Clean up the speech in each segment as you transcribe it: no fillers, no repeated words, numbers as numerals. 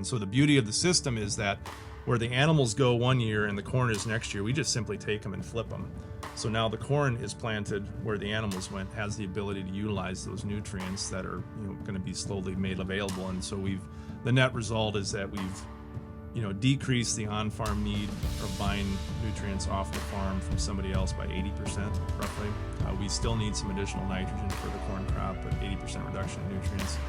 And so the beauty of the system is that where the animals go one year and the corn is next year, we just simply take them and flip them. So now the corn is planted where the animals went, has the ability to utilize those nutrients that are going to be slowly made available. And so the net result is that we've decreased the on-farm need of buying nutrients off the farm from somebody else by 80% roughly. We still need some additional nitrogen for the corn crop, but 80% reduction in nutrients.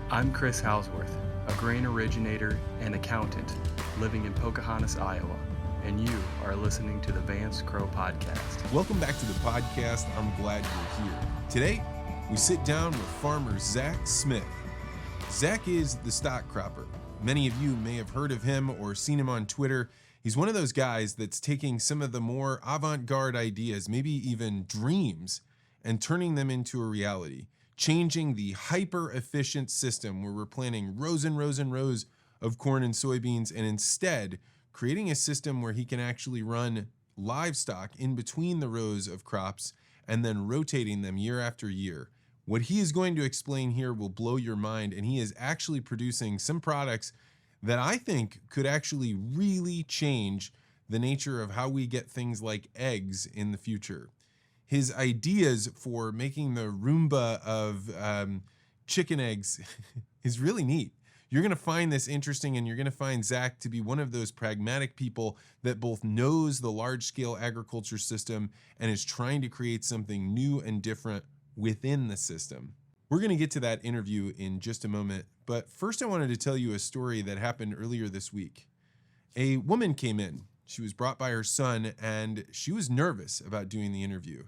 I'm Chris Hausworth, a grain originator and accountant living in Pocahontas, Iowa, and you are listening to the Livestock-Crop podcast. Welcome back to the podcast. I'm glad you're here. Today, we sit down with farmer Zach Smith. Zach is the stock cropper. Many of you may have heard of him or seen him on Twitter. He's one of those guys that's taking some of the more avant-garde ideas, maybe even dreams, and turning them into a reality, changing the hyper-efficient system where we're planting rows and rows and rows of corn and soybeans, and instead creating a system where he can actually run livestock in between the rows of crops and then rotating them year after year. What he is going to explain here will blow your mind, and he is actually producing some products that I think could actually really change the nature of how we get things like eggs in the future. His ideas for making the Roomba of chicken eggs is really neat. You're going to find this interesting, and you're going to find Zach to be one of those pragmatic people that both knows the large-scale agriculture system and is trying to create something new and different within the system. We're going to get to that interview in just a moment, but first I wanted to tell you a story that happened earlier this week. A woman came in. She was brought by her son, and she was nervous about doing the interview.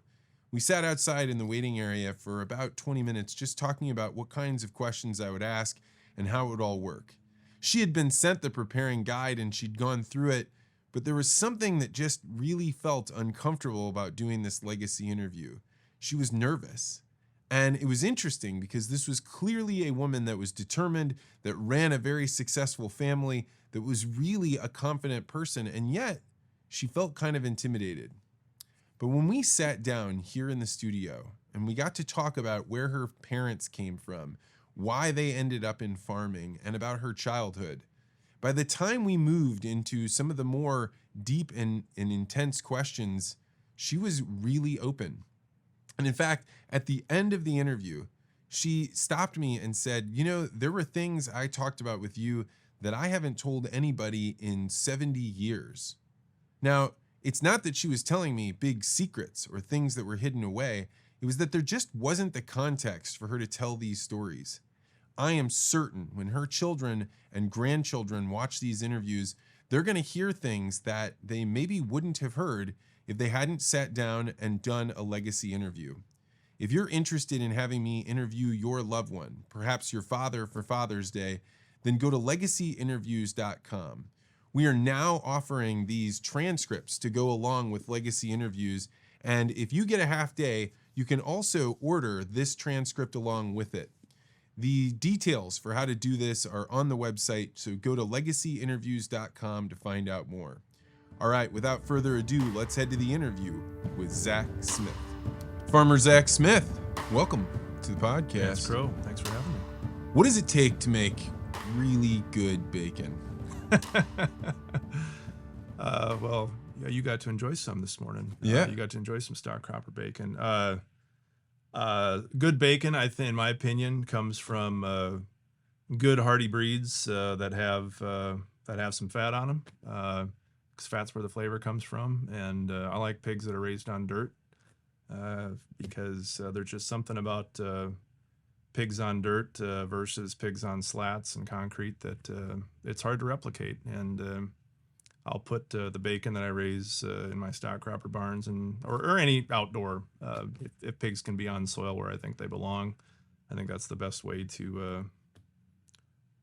We sat outside in the waiting area for about 20 minutes just talking about what kinds of questions I would ask and how it would all work. She had been sent the preparing guide and she'd gone through it, but there was something that just really felt uncomfortable about doing this legacy interview. She was nervous. And it was interesting because this was clearly a woman that was determined, that ran a very successful family, that was really a confident person, and yet she felt kind of intimidated. But when we sat down here in the studio and we got to talk about where her parents came from, why they ended up in farming, and about her childhood, by the time we moved into some of the more deep and intense questions, she was really open. And in fact, at the end of the interview, she stopped me and said, there were things I talked about with you that I haven't told anybody in 70 years. Now, it's not that she was telling me big secrets or things that were hidden away. It was that there just wasn't the context for her to tell these stories. I am certain when her children and grandchildren watch these interviews, they're going to hear things that they maybe wouldn't have heard if they hadn't sat down and done a legacy interview. If you're interested in having me interview your loved one, perhaps your father for Father's Day, then go to legacyinterviews.com. We are now offering these transcripts to go along with legacy interviews, and if you get a half day, you can also order this transcript along with it. The details for how to do this are on the website, so go to legacyinterviews.com to find out more. All right, without further ado, let's head to the interview with Zach Smith. Farmer Zach Smith, welcome to the podcast. Yes, Crow. Thanks for having me. What does it take to make really good bacon? Well, yeah, you got to enjoy some this morning. Yeah. You got to enjoy some stock cropper bacon. Good bacon, I think, in my opinion, comes from good hardy breeds that have some fat on them. Because fat's where the flavor comes from, and I like pigs that are raised on dirt because there's just something about pigs on dirt versus pigs on slats and concrete that it's hard to replicate. And I'll put the bacon that I raise in my stock cropper barns or any outdoor, if pigs can be on soil where I think they belong. I think that's the best way to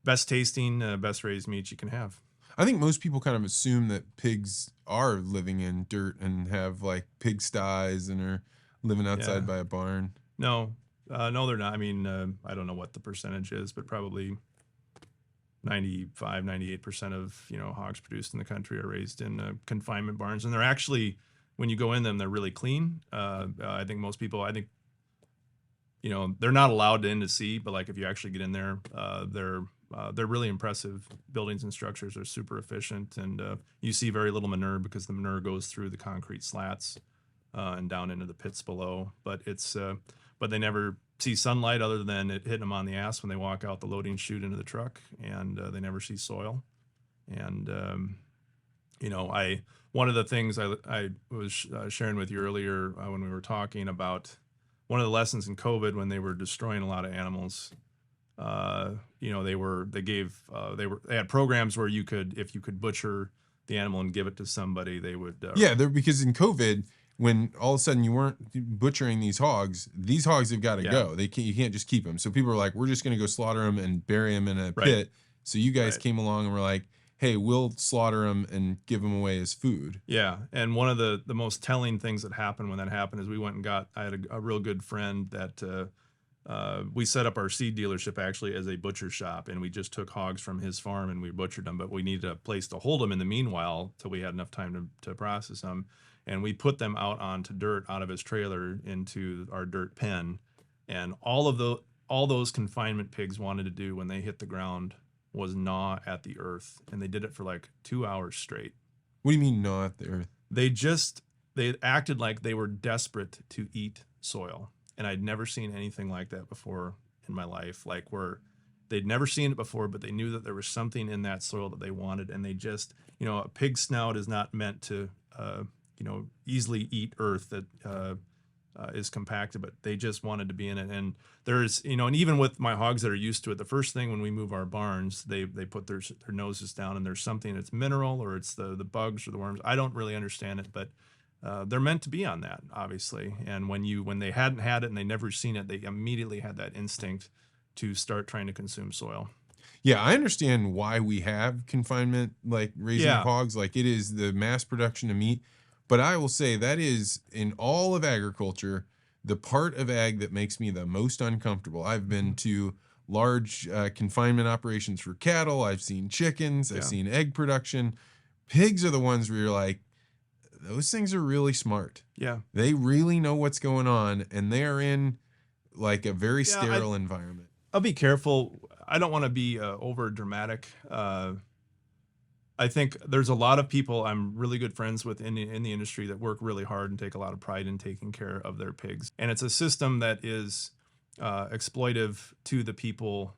best tasting, best raised meat you can have. I think most people kind of assume that pigs are living in dirt and have like pigsties and are living outside by a barn. No, they're not. I mean, I don't know what the percentage is, but probably 98% of hogs produced in the country are raised in confinement barns, and they're actually, when you go in them, they're really clean. I think most people, they're not allowed in to see, but like if you actually get in there, they're they're really impressive buildings and structures. They're super efficient, and you see very little manure because the manure goes through the concrete slats and down into the pits below. But but they never see sunlight other than it hitting them on the ass when they walk out the loading chute into the truck, and they never see soil. And one of the things I was sharing with you earlier when we were talking about one of the lessons in COVID when they were destroying a lot of animals. They had programs where if you could butcher the animal and give it to somebody, they would. Because in COVID, when all of a sudden you weren't butchering these hogs have got to go. You can't just keep them. So people were like, we're just going to go slaughter them and bury them in a pit. So you guys came along and were like, hey, we'll slaughter them and give them away as food. Yeah, and one of the most telling things that happened when that happened is I had a real good friend that we set up our seed dealership actually as a butcher shop, and we just took hogs from his farm and we butchered them, but we needed a place to hold them in the meanwhile till we had enough time to process them. And we put them out onto dirt out of his trailer into our dirt pen. And all those confinement pigs wanted to do when they hit the ground was gnaw at the earth, and they did it for like 2 hours straight. What do you mean gnaw at the earth? They acted like they were desperate to eat soil, and I'd never seen anything like that before in my life. Like where they'd never seen it before, but they knew that there was something in that soil that they wanted, and they just, a pig's snout is not meant to, easily eat earth that is compacted, but they just wanted to be in it. And there's, and even with my hogs that are used to it, the first thing when we move our barns, they put their noses down, and there's something that's mineral, or it's the bugs or the worms. I don't really understand it, but they're meant to be on that, obviously. And when they hadn't had it and they never seen it, they immediately had that instinct to start trying to consume soil. Yeah, I understand why we have confinement, like raising hogs, like it is the mass production of meat. But I will say that is, in all of agriculture, the part of ag that makes me the most uncomfortable. I've been to large confinement operations for cattle. I've seen chickens. I've seen egg production. Pigs are the ones where you're like, those things are really smart. Yeah. They really know what's going on, and they are in like a very sterile environment. I'll be careful. I don't want to be over dramatic. I think there's a lot of people I'm really good friends with in the industry that work really hard and take a lot of pride in taking care of their pigs. And it's a system that is exploitive to the people.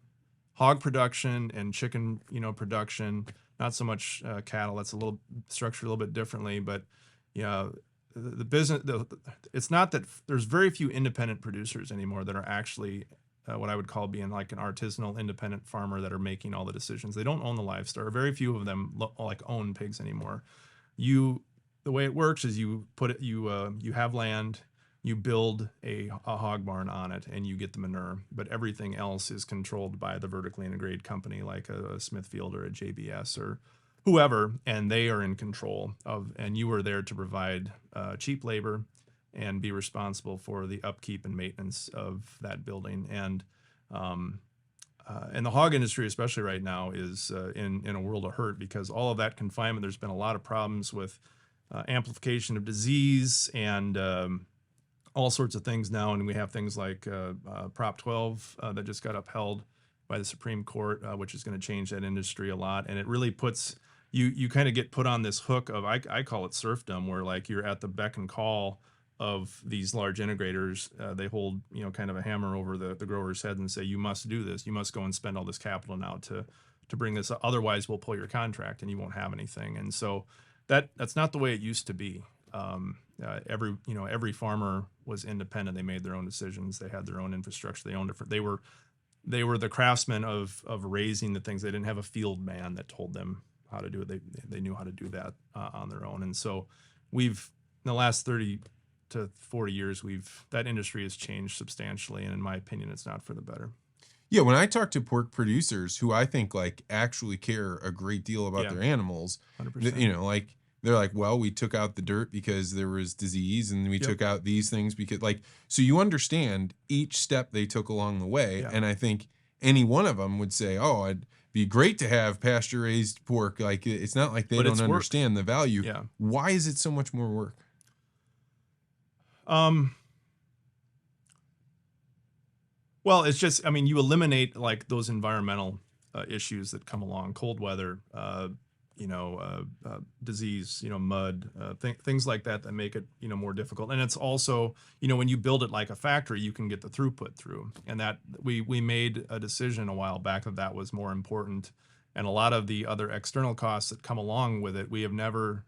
Hog production and chicken, production, not so much cattle. That's a little structured a little bit differently, but the business. It's not that there's very few independent producers anymore that are actually what I would call being like an artisanal independent farmer that are making all the decisions. They don't own the livestock. Very few of them own pigs anymore. The way it works is you have land, you build a hog barn on it, and you get the manure. But everything else is controlled by the vertically integrated company like a Smithfield or a JBS or whoever, and they are in control of. And you are there to provide cheap labor and be responsible for the upkeep and maintenance of that building. And the hog industry, especially right now, is in a world of hurt because all of that confinement. There's been a lot of problems with amplification of disease and all sorts of things now. And we have things like Prop 12 that just got upheld by the Supreme Court, which is going to change that industry a lot. And it really puts you kind of get put on this hook of I call it serfdom, where like you're at the beck and call of these large integrators. They hold kind of a hammer over the grower's head and say, you must do this, you must go and spend all this capital now to bring this up. Otherwise we'll pull your contract and you won't have anything. And so that's not the way it used to be. Every farmer was independent. They made their own decisions. They had their own infrastructure. They owned it. They were the craftsmen of raising the things. They didn't have a field man that told them how to do it. They knew how to do that on their own. And so in the last 30 to 40 years, that industry has changed substantially, and in my opinion, it's not for the better. Yeah, when I talk to pork producers who I think like actually care a great deal about their animals, 100%. They're like, well, we took out the dirt because there was disease, and we took out these things because so you understand each step they took along the way. And I think any one of them would say, oh, it'd be great to have pasture raised pork. Like, it's not like they don't understand the value. Yeah. Why is it so much more work? Well, it's just, you eliminate like those environmental issues that come along, cold weather, disease, mud, things like that make it, more difficult. And it's also, when you build it like a factory, you can get the throughput through. And that we made a decision a while back that was more important. And a lot of the other external costs that come along with it, we've never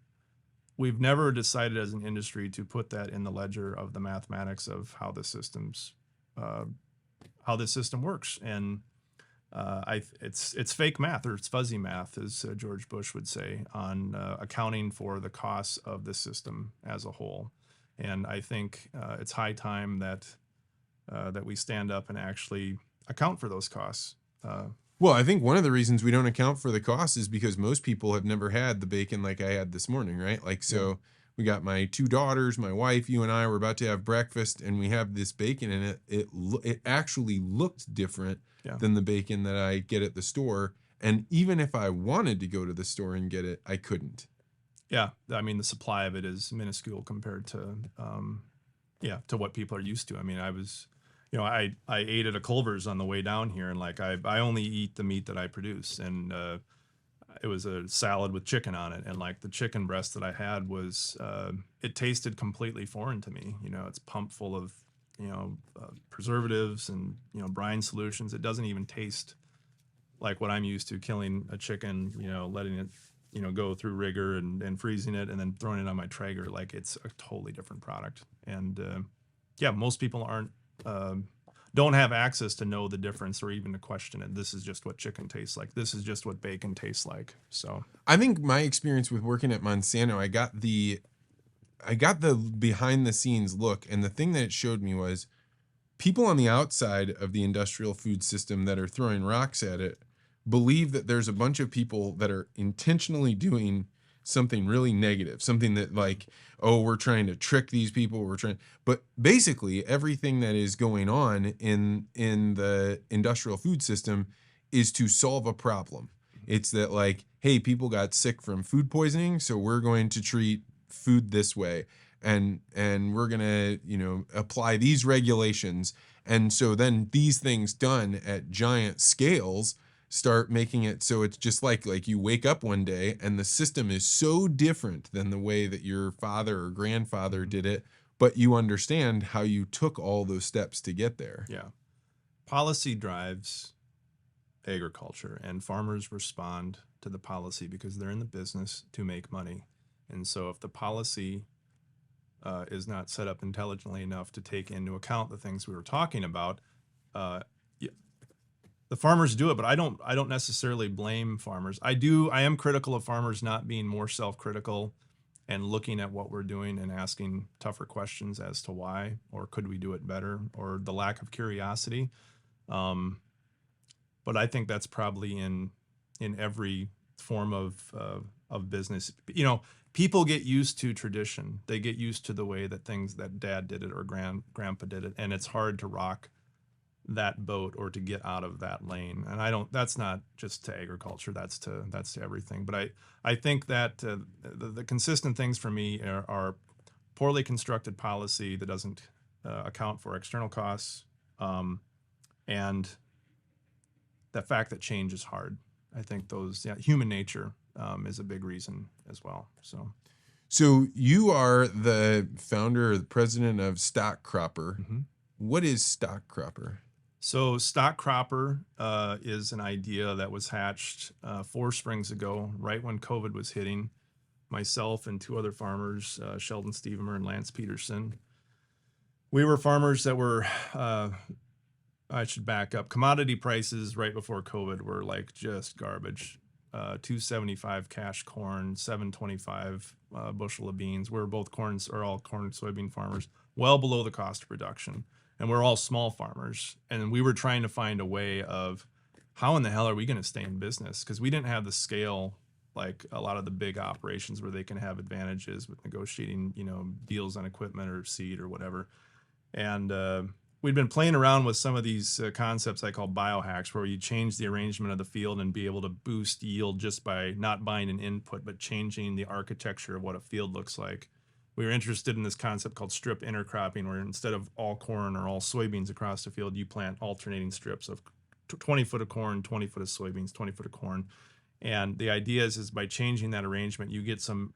decided as an industry to put that in the ledger of the mathematics of how the system works. And it's fake math, or it's fuzzy math, as George Bush would say, on accounting for the costs of the system as a whole. And I think it's high time that we stand up and actually account for those costs. Well, I think one of the reasons we don't account for the cost is because most people have never had the bacon like I had this morning, right? Like, so we got my 2 daughters, my wife, you and I were about to have breakfast, and we have this bacon, and it actually looked different than the bacon that I get at the store. And even if I wanted to go to the store and get it, I couldn't. Yeah, I mean, the supply of it is minuscule compared to, to what people are used to. I mean, I was, I ate at a Culver's on the way down here, and like I only eat the meat that I produce, and it was a salad with chicken on it, and like the chicken breast that I had was, it tasted completely foreign to me. It's pumped full of, preservatives and brine solutions. It doesn't even taste like what I'm used to, killing a chicken, letting it go through rigor and freezing it and then throwing it on my Traeger. Like, it's a totally different product. And most people don't have access to know the difference or even to question it. This is just what chicken tastes like. This is just what bacon tastes like. So I think my experience with working at Monsanto, I got the behind the scenes look, and the thing that it showed me was people on the outside of the industrial food system that are throwing rocks at it believe that there's a bunch of people that are intentionally doing something really negative, something that like, oh, we're trying to trick these people, but basically everything that is going on in the industrial food system is to solve a problem. It's that like, hey, people got sick from food poisoning, so we're going to treat food this way, and we're gonna apply these regulations, and so then these things done at giant scales start making it so it's just like you wake up one day and the system is so different than the way that your father or grandfather did it, but you understand how you took all those steps to get there. Yeah, policy drives agriculture, and farmers respond to the policy because they're in the business to make money. And so if the policy is not set up intelligently enough to take into account the things we were talking about, the farmers do it, but I don't necessarily blame farmers. I am critical of farmers not being more self-critical and looking at what we're doing and asking tougher questions as to why, or could we do it better, or the lack of curiosity. But I think that's probably in every form of business. People get used to tradition. They get used to the way that things that dad did it or grandpa did it, and it's hard to rock that boat or to get out of that lane. And that's not just to agriculture, that's to everything. But I think that the consistent things for me are poorly constructed policy that doesn't account for external costs, and the fact that change is hard. I think human nature is a big reason as well. So you are the founder or the president of Stock-Cropper. Mm-hmm. What is Stock-Cropper? So Stock-Cropper is an idea that was hatched 4 springs ago, right when COVID was hitting. Myself and 2 other farmers, Sheldon Stevemer and Lance Peterson. We were farmers that were, I should back up, commodity prices right before COVID were like just garbage. $2.75 cash corn, $7.25 bushel of beans. We're all corn soybean farmers, well below the cost of production. And we're all small farmers. And we were trying to find a way of how in the hell are we going to stay in business? Because we didn't have the scale like a lot of the big operations where they can have advantages with negotiating, deals on equipment or seed or whatever. And we'd been playing around with some of these concepts I call biohacks, where you change the arrangement of the field and be able to boost yield just by not buying an input, but changing the architecture of what a field looks like. We were interested in this concept called strip intercropping, where instead of all corn or all soybeans across the field, you plant alternating strips of 20 foot of corn, 20 foot of soybeans, 20 foot of corn. And the idea is by changing that arrangement, you get some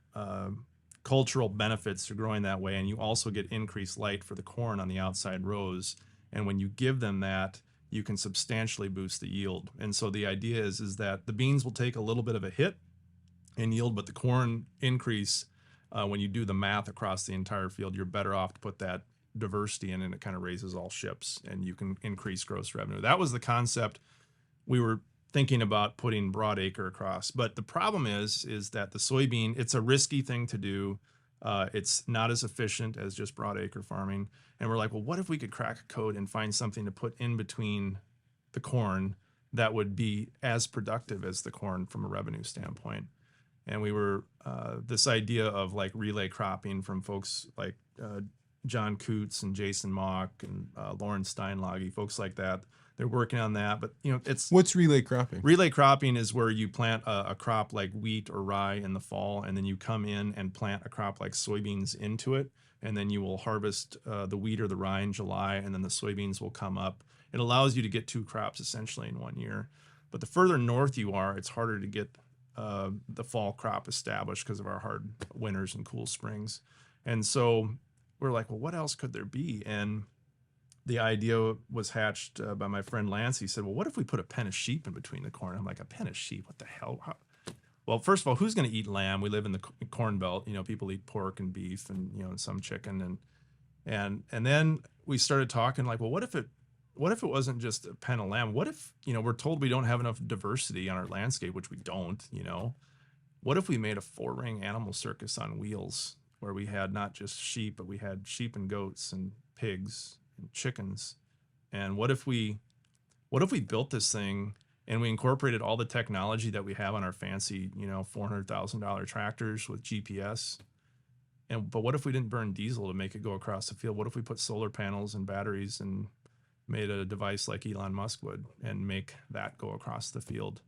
cultural benefits to growing that way, and you also get increased light for the corn on the outside rows. And when you give them that, you can substantially boost the yield. And so the idea is that the beans will take a little bit of a hit in yield, but the corn increase, when you do the math across the entire field, you're better off to put that diversity in, and it kind of raises all ships, and you can increase gross revenue. That was the concept we were thinking about putting broad acre across. But the problem is that the soybean, it's a risky thing to do. It's not as efficient as just broad acre farming. And we're like, well, what if we could crack a code and find something to put in between the corn that would be as productive as the corn from a revenue standpoint? And we were, this idea of like relay cropping from folks like John Coots and Jason Mock and Lauren Steinlage, folks like that. They're working on that, but what's relay cropping? Relay cropping is where you plant a crop like wheat or rye in the fall, and then you come in and plant a crop like soybeans into it, and then you will harvest the wheat or the rye in July, and then the soybeans will come up. It allows you to get 2 crops essentially in 1 year. But the further north you are, it's harder to get the fall crop established because of our hard winters and cool springs. And so we're like, well, what else could there be? And the idea was hatched by my friend Lance. He said, well, what if we put a pen of sheep in between the corn? I'm like, a pen of sheep? What the hell? Well, first of all, who's going to eat lamb? We live in the corn belt. People eat pork and beef and, and some chicken. And then we started talking like, well, what if it wasn't just a pen of lamb? What if, we're told we don't have enough diversity on our landscape, which we don't, What if we made a 4-ring animal circus on wheels where we had not just sheep, but we had sheep and goats and pigs and chickens? And what if we built this thing and we incorporated all the technology that we have on our fancy, $400,000 tractors with GPS? But what if we didn't burn diesel to make it go across the field? What if we put solar panels and batteries and made a device like Elon Musk would and make that go across the field?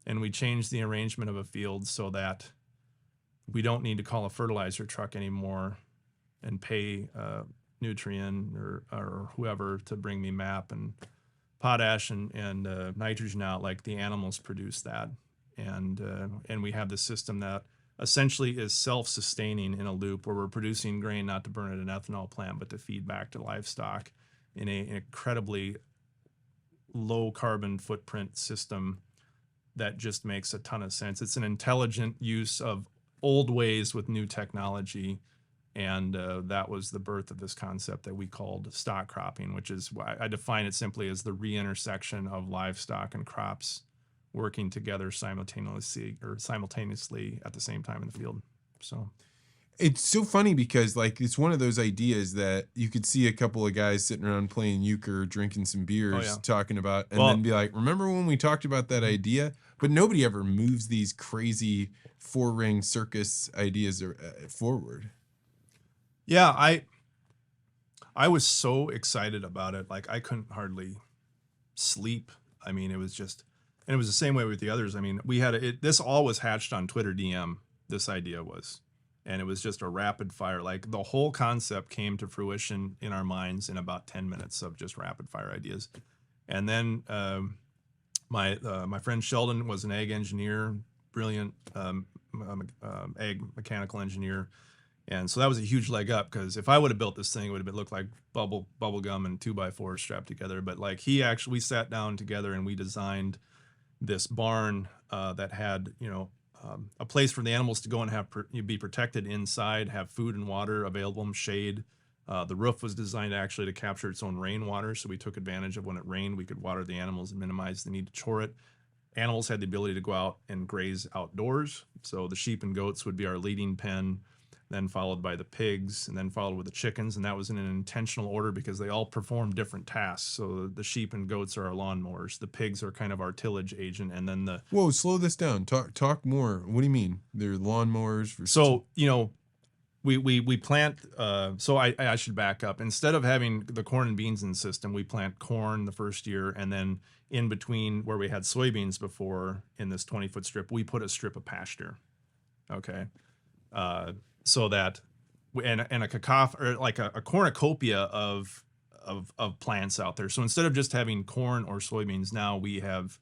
And we changed the arrangement of a field so that we don't need to call a fertilizer truck anymore and pay Nutrien or whoever to bring me MAP and potash and nitrogen out. Like the animals produce that, and we have the system that essentially is self-sustaining in a loop where we're producing grain not to burn at an ethanol plant but to feed back to livestock in an incredibly low carbon footprint system that just makes a ton of sense. It's an intelligent use of old ways with new technology. And that was the birth of this concept that we called stock cropping, which is why I define it simply as the reintersection of livestock and crops working together simultaneously at the same time in the field. So it's so funny because it's one of those ideas that you could see a couple of guys sitting around playing euchre, drinking some beers, talking about, and then be like, remember when we talked about that idea? But nobody ever moves these crazy 4-ring circus ideas forward. Yeah, I was so excited about it. Like I couldn't hardly sleep. I mean, it was the same way with the others. I mean, we had this all was hatched on Twitter DM. This idea was, and it was just a rapid fire. Like the whole concept came to fruition in our minds in about 10 minutes of just rapid fire ideas. And then my friend Sheldon was an ag engineer, brilliant ag mechanical engineer. And so that was a huge leg up because if I would have built this thing, it would have looked like bubble gum and 2x4 strapped together. But we sat down together and we designed this barn that had, a place for the animals to go and be protected inside, have food and water available, shade. The roof was designed actually to capture its own rainwater. So we took advantage of when it rained, we could water the animals and minimize the need to chore it. Animals had the ability to go out and graze outdoors. So the sheep and goats would be our leading pen, then followed by the pigs, and then followed with the chickens. And that was in an intentional order because they all perform different tasks. So the sheep and goats are our lawnmowers. The pigs are kind of our tillage agent. And then Whoa, slow this down. Talk more. What do you mean? They're lawnmowers? So, we plant, so I should back up. Instead of having the corn and beans in the system, we plant corn the first year. And then in between where we had soybeans before in this 20-foot strip, we put a strip of pasture. Okay. So that, and a cornucopia of of plants out there. So instead of just having corn or soybeans, now we have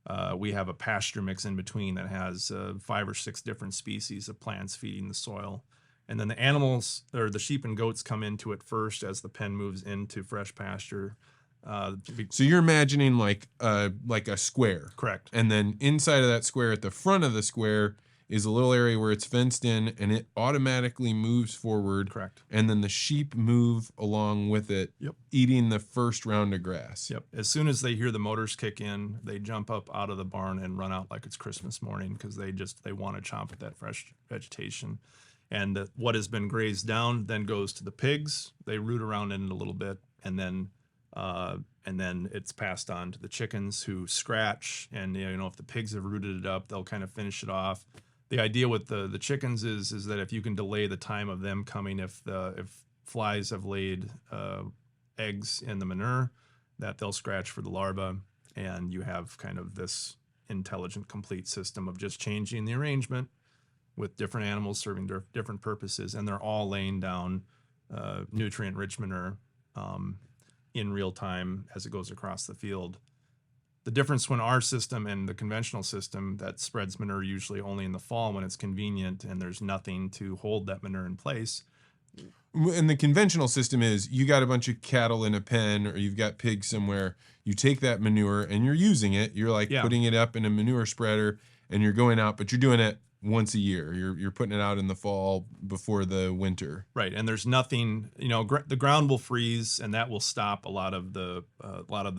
a pasture mix in between that has 5 or 6 different species of plants feeding the soil. And then the animals, or the sheep and goats, come into it first as the pen moves into fresh pasture. So you're imagining like a square. Correct. And then inside of that square, at the front of the square, is a little area where it's fenced in, and it automatically moves forward. Correct. And then the sheep move along with it, Yep. eating the first round of grass. Yep. As soon as they hear the motors kick in, they jump up out of the barn and run out like it's Christmas morning, because they want to chomp at that fresh vegetation. And what has been grazed down then goes to the pigs. They root around in it a little bit, and then it's passed on to the chickens, who scratch. And if the pigs have rooted it up, they'll kind of finish it off. The idea with the chickens is that if you can delay the time of them coming, if flies have laid eggs in the manure, that they'll scratch for the larvae, and you have kind of this intelligent, complete system of just changing the arrangement with different animals serving different purposes, and they're all laying down nutrient-rich manure in real time as it goes across the field. The difference when our system and the conventional system that spreads manure usually only in the fall when it's convenient and there's nothing to hold that manure in place. And the conventional system is you got a bunch of cattle in a pen, or you've got pigs somewhere. You take that manure and you're using it. You're like putting it up in a manure spreader, and you're going out, but you're doing it once a year. You're putting it out in the fall before the winter. Right, and there's nothing. The ground will freeze, and that will stop a lot of the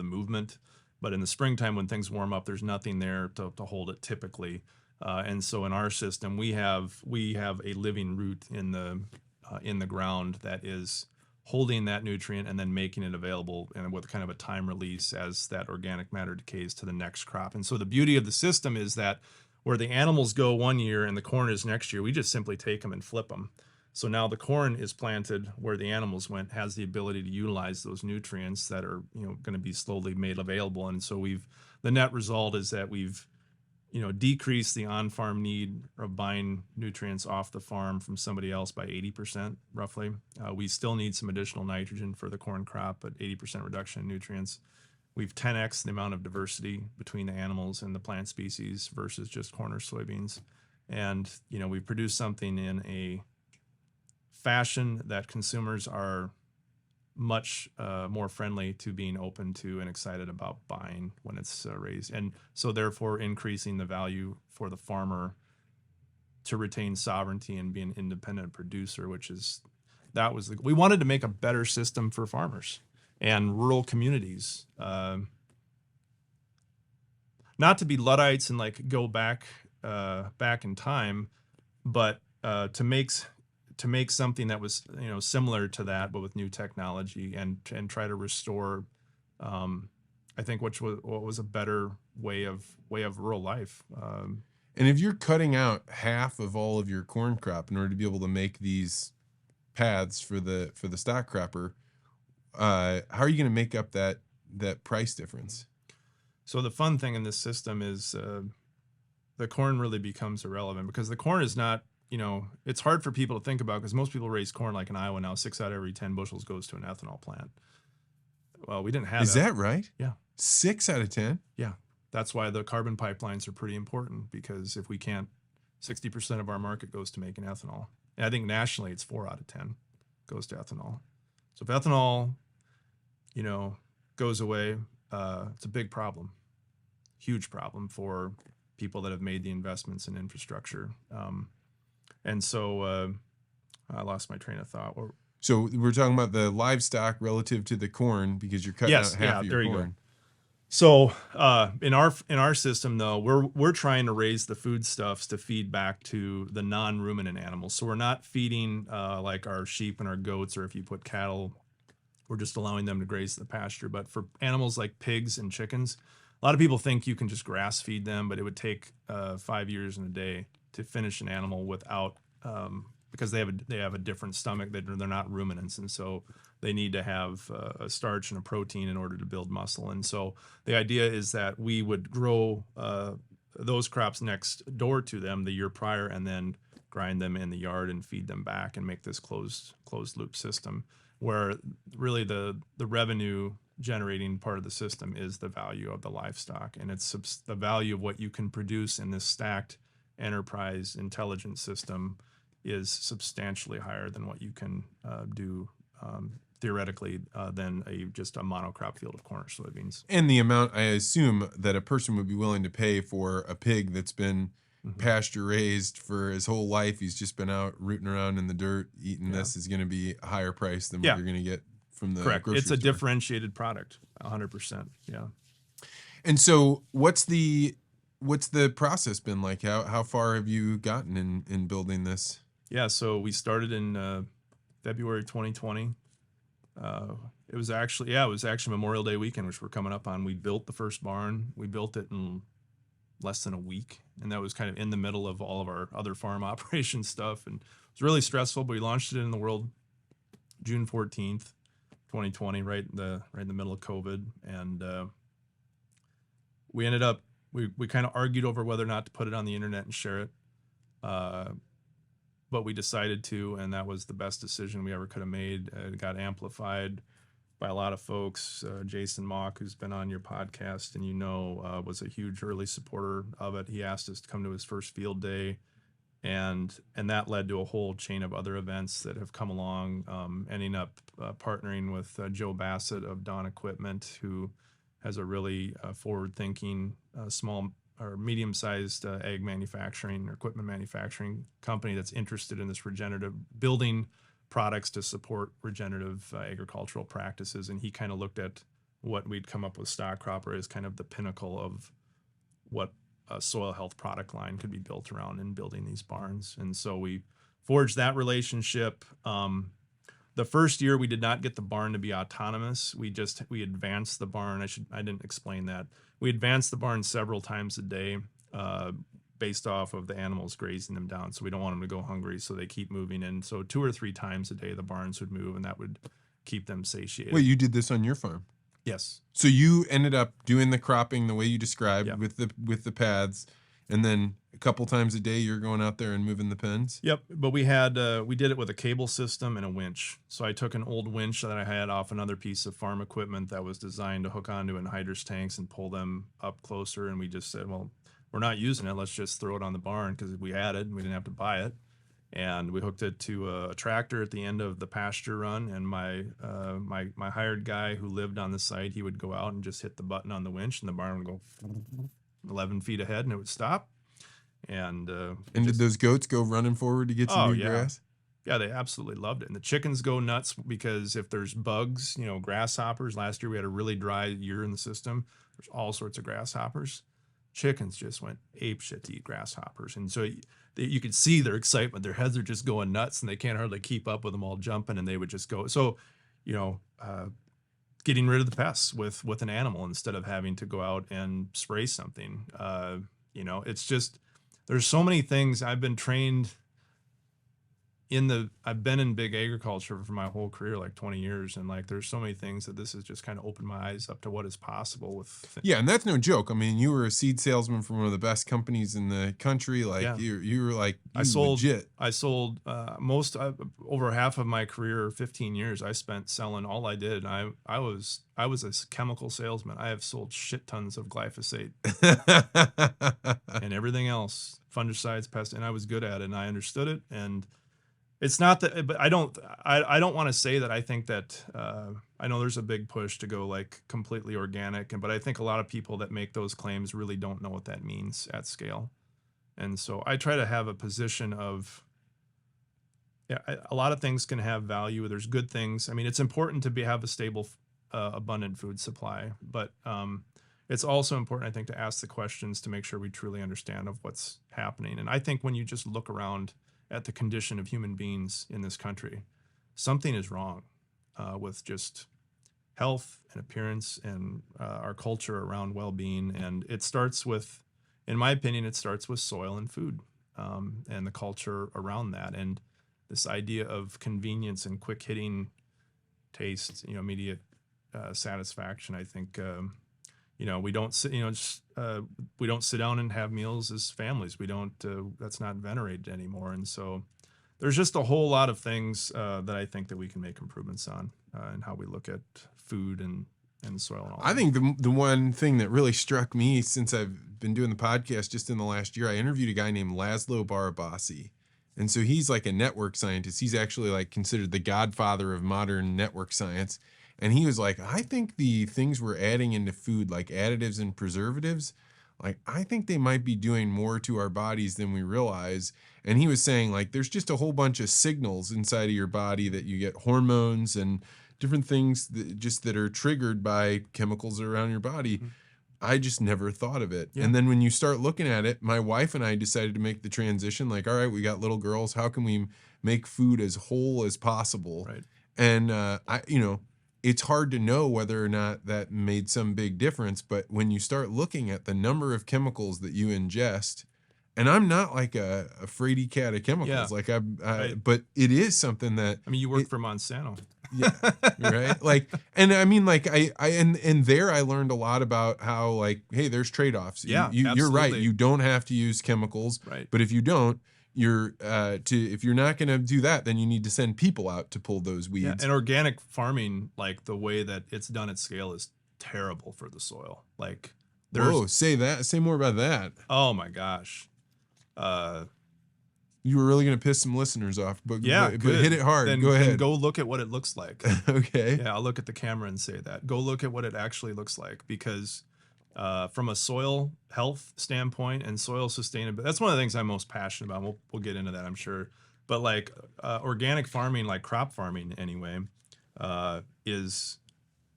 movement. But in the springtime, when things warm up, there's nothing there to hold it typically. And so in our system, we have a living root in the ground that is holding that nutrient and then making it available, and with kind of a time release as that organic matter decays to the next crop. And so the beauty of the system is that where the animals go one year and the corn is next year, we just simply take them and flip them. So now the corn is planted where the animals went, has the ability to utilize those nutrients that are going to be slowly made available. And so the net result is that we've decreased the on-farm need of buying nutrients off the farm from somebody else by 80%, roughly. We still need some additional nitrogen for the corn crop, but 80% reduction in nutrients. We've 10x the amount of diversity between the animals and the plant species versus just corn or soybeans. And, we've produced something in a fashion that consumers are much more friendly to being open to and excited about buying when it's raised. And so therefore increasing the value for the farmer to retain sovereignty and be an independent producer, we wanted to make a better system for farmers and rural communities. Not to be Luddites and go back in time, but to make something that was similar to that, but with new technology, and try to restore, I think what was a better way of rural life. And if you're cutting out half of all of your corn crop in order to be able to make these paths for the stock cropper, how are you going to make up that price difference? So the fun thing in this system is the corn really becomes irrelevant, because the corn is not. It's hard for people to think about, because most people raise corn, like in Iowa now, 6 out of every 10 bushels goes to an ethanol plant. Well, we didn't have Is that right? Yeah. 6 out of 10? Yeah. That's why the carbon pipelines are pretty important, because if we can't, 60% of our market goes to making ethanol. And I think nationally it's 4 out of 10 goes to ethanol. So if ethanol, goes away, it's a big problem, huge problem for people that have made the investments in infrastructure. And so I lost my train of thought. So we're talking about the livestock relative to the corn, because you're cutting out half of your corn. Go. So in our system, though, we're trying to raise the foodstuffs to feed back to the non-ruminant animals. So we're not feeding like our sheep and our goats, or if you put cattle, we're just allowing them to graze the pasture. But for animals like pigs and chickens, a lot of people think you can just grass feed them, but it would take 5 years and a day to finish an animal without, because they have a different stomach. They're not ruminants, and so they need to have a starch and a protein in order to build muscle. And so the idea is that we would grow those crops next door to them the year prior, and then grind them in the yard and feed them back and make this closed loop system. where really the revenue generating part of the system is the value of the livestock, and it's the value of what you can produce in this stacked enterprise intelligence system is substantially higher than what you can do theoretically than just a monocrop field of corn or soybeans. And the amount I assume that a person would be willing to pay for a pig that's been pasture raised for his whole life, he's just been out rooting around in the dirt eating this, is going to be a higher price than what you're going to get from the Correct. grocery It's a store. differentiated product, 100%. Yeah. And so what's the process been like? How far have you gotten in building this? Yeah, so we started in February 2020. It was actually Memorial Day weekend, which we're coming up on. We built the first barn. We built it in less than a week, and that was kind of in the middle of all of our other farm operation stuff, and it was really stressful. But we launched it in the world June 14th, 2020, right in the middle of COVID, and we ended up we kind of argued over whether or not to put it on the internet and share it. But we decided to, and that was the best decision we ever could have made. It got amplified by a lot of folks. Jason Mock, who's been on your podcast, and was a huge early supporter of it. He asked us to come to his first field day, and that led to a whole chain of other events that have come along, ending up partnering with Joe Bassett of Dawn Equipment, who has a really forward-thinking small or medium-sized ag manufacturing or equipment manufacturing company that's interested in this regenerative building products to support regenerative agricultural practices. And he kind of looked at what we'd come up with Stock-Cropper as kind of the pinnacle of what a soil health product line could be built around in building these barns. And so we forged that relationship. The first year we did not get the barn to be autonomous. We advanced the barn. I didn't explain that. We advanced the barn several times a day based off of the animals grazing them down. So we don't want them to go hungry, so they keep moving in. So 2 or 3 times a day the barns would move, and that would keep them satiated. Wait, you did this on your farm? Yes. So you ended up doing the cropping the way you described, Yep. with the pads, and then a couple times a day you're going out there and moving the pens? Yep, but we did it with a cable system and a winch. So I took an old winch that I had off another piece of farm equipment that was designed to hook onto anhydrous tanks and pull them up closer, and we just said, well, we're not using it, let's just throw it on the barn, because we had it and we didn't have to buy it. And we hooked it to a tractor at the end of the pasture run, and my hired guy who lived on the site, he would go out and just hit the button on the winch, and the barn would go 11 feet ahead, and it would stop. And did those goats go running forward to get some new grass? Yeah, they absolutely loved it. And the chickens go nuts because if there's bugs, grasshoppers. Last year we had a really dry year in the system. There's all sorts of grasshoppers. Chickens just went apeshit to eat grasshoppers. And so you could see their excitement. Their heads are just going nuts, and they can't hardly keep up with them all jumping, and they would just go. So, getting rid of the pests with an animal instead of having to go out and spray something. It's just, there's so many things. I've been trained I've been in big agriculture for my whole career, like 20 years. And there's so many things that this has just kind of opened my eyes up to what is possible with. Yeah. And that's no joke. I mean, you were a seed salesman for one of the best companies in the country. You were legit. I sold over half of my career, 15 years I spent selling. All I did, I was a chemical salesman. I have sold shit tons of glyphosate and everything else, fungicides, pests, and I was good at it, and I understood it. And it's not that, but I don't want to say that I think that, I know there's a big push to go completely organic, but I think a lot of people that make those claims really don't know what that means at scale. And so I try to have a position of, a lot of things can have value. There's good things. I mean, it's important to have a stable, abundant food supply, but it's also important, I think, to ask the questions to make sure we truly understand of what's happening. And I think when you just look around at the condition of human beings in this country, something is wrong with just health and appearance and our culture around well-being. And it starts with, in my opinion, it starts with soil and food and the culture around that. And this idea of convenience and quick hitting taste, immediate satisfaction. I think, we don't sit, we don't sit down and have meals as families. We don't, that's not venerated anymore. And so there's just a whole lot of things that I think that we can make improvements on in how we look at food and soil and all I that. think the one thing that really struck me since I've been doing the podcast just in the last year, I interviewed a guy named Laszlo Barabasi. And so he's like a network scientist. He's actually like considered the godfather of modern network science. And he was like, I think the things we're adding into food, like additives and preservatives, like I think they might be doing more to our bodies than we realize. And he was saying like there's just a whole bunch of signals inside of your body that you get hormones and different things that are triggered by chemicals around your body. Mhm. I just never thought of it. Yeah. And then when you start looking at it, my wife and I decided to make the transition. Like, all right, we got little girls. How can we make food as whole as possible? Right. And it's hard to know whether or not that made some big difference. But when you start looking at the number of chemicals that you ingest, and I'm not like a fraidy cat of chemicals, Yeah. Right. but it is something that I mean, you work for Monsanto. yeah, right. Like, and I mean, like, and there I learned a lot about how, like, hey, there's trade-offs. Yeah, You're right. absolutely. You don't have to use chemicals, Right. but if you don't, if you're not going to do that, then you need to send people out to pull those weeds. Yeah, and organic farming, like the way that it's done at scale, is terrible for the soil. Like, Whoa, say more about that. Oh my gosh. You were really going to piss some listeners off, but Yeah, but good. hit it hard. Then, Go then ahead. go look at what it looks like. Okay. Yeah, I'll look at the camera and say that. Go look at what it actually looks like, because from a soil health standpoint and soil sustainability, that's one of the things I'm most passionate about. We'll get into that, I'm sure. But like organic farming, like crop farming anyway, is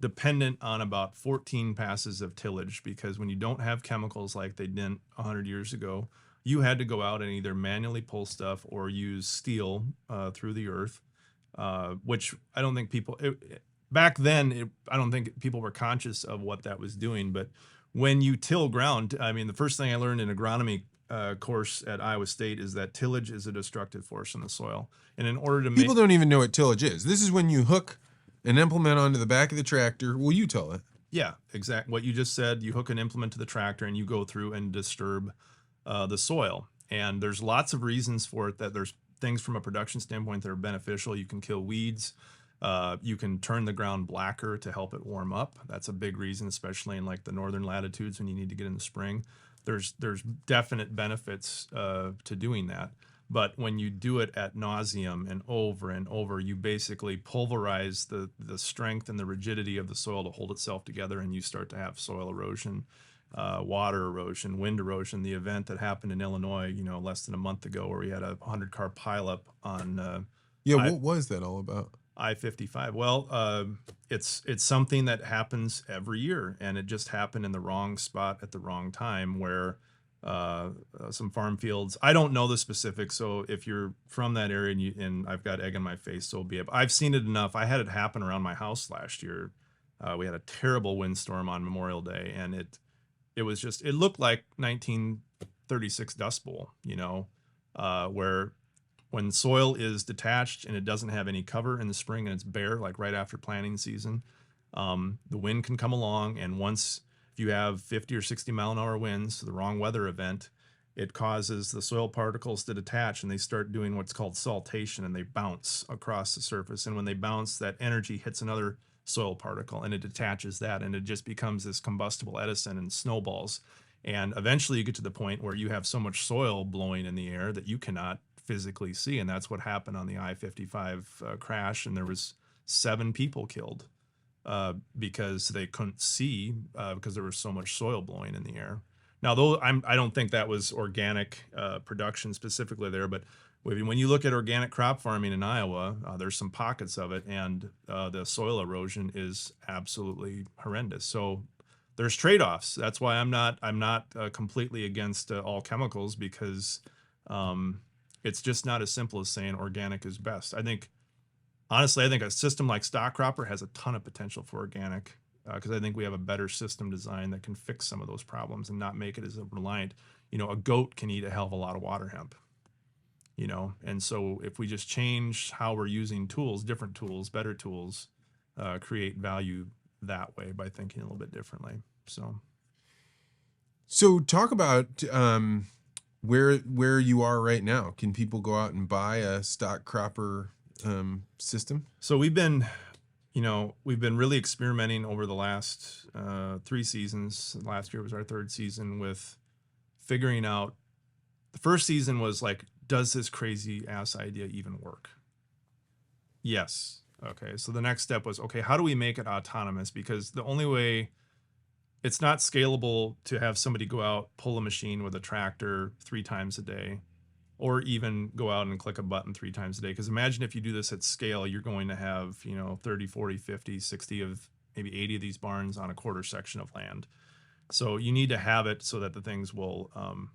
dependent on about 14 passes of tillage, because when you don't have chemicals like they didn't 100 years ago, you had to go out and either manually pull stuff or use steel through the earth, which I don't think back then, I don't think people were conscious of what that was doing. But when you till ground, I mean, the first thing I learned in agronomy course at Iowa State is that tillage is a destructive force in the soil. And in order to People don't even know what tillage is. This is when you hook an implement onto the back of the tractor. Well, you tell it. Yeah, exactly. What you just said, you hook an implement to the tractor and you go through and disturb the soil. And there's lots of reasons for it. That there's things from a production standpoint that are beneficial. You can kill weeds. You can turn the ground blacker to help it warm up. That's a big reason, especially in like the northern latitudes when you need to get in the spring. There's definite benefits to doing that. But when you do it ad nauseum and over, you basically pulverize the strength and the rigidity of the soil to hold itself together, and you start to have soil erosion, water erosion, wind erosion. The event that happened in Illinois, less than a month ago, where we had a 100-car pileup on what was that all about? I-55. Well, it's something that happens every year, and it just happened in the wrong spot at the wrong time, where some farm fields. I don't know the specifics, so if you're from that area and I've got egg on my face, so be it. I've seen it enough. I had it happen around my house last year. We had a terrible windstorm on Memorial Day, and it looked like 1936 Dust Bowl, where when soil is detached and it doesn't have any cover in the spring and it's bare, like right after planting season, the wind can come along, and if you have 50 or 60 mile an hour winds, the wrong weather event, it causes the soil particles to detach, and they start doing what's called saltation, and they bounce across the surface. And when they bounce, that energy hits another soil particle and it detaches that, and it just becomes this combustible Edison and snowballs. And eventually you get to the point where you have so much soil blowing in the air that you cannot physically see. And that's what happened on the I-55 crash. And there was 7 people killed because they couldn't see because there was so much soil blowing in the air. Now, though, I don't think that was organic production specifically there, but when you look at organic crop farming in Iowa, there's some pockets of it, and the soil erosion is absolutely horrendous. So there's trade-offs. That's why I'm not completely against all chemicals, because it's just not as simple as saying organic is best. Honestly, I think a system like Stock-Cropper has a ton of potential for organic, because I think we have a better system design that can fix some of those problems and not make it as reliant. A goat can eat a hell of a lot of water hemp, and so if we just change how we're using tools, different tools, better tools, create value that way by thinking a little bit differently. So talk about where you are right now. Can people go out and buy a stock cropper system? So we've been really experimenting over the last 3 seasons. Last year was our 3rd season with figuring out. The first season was like, does this crazy ass idea even work? Yes. Okay. So the next step was, okay, how do we make it autonomous? Because the only way, it's not scalable to have somebody go out, pull a machine with a tractor 3 times a day, or even go out and click a button 3 times a day. Because imagine if you do this at scale, you're going to have, 30, 40, 50, 60 of maybe 80 of these barns on a quarter section of land. So you need to have it so that the things will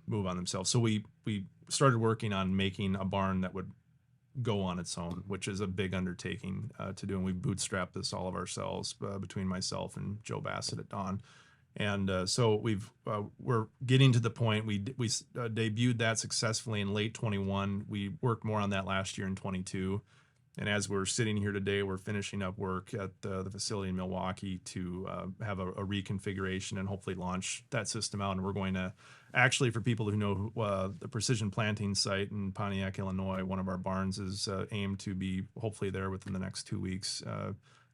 move on themselves. So we started working on making a barn that would go on its own, which is a big undertaking to do. And we bootstrapped this all of ourselves between myself and Joe Bassett at Dawn. And so we're getting to the point. We debuted that successfully in late 21. We worked more on that last year in 22. And as we're sitting here today, we're finishing up work at the facility in Milwaukee to have a reconfiguration and hopefully launch that system out. And we're going to actually, for people who know the precision planting site in Pontiac, Illinois, one of our barns is aimed to be hopefully there within the next 2 weeks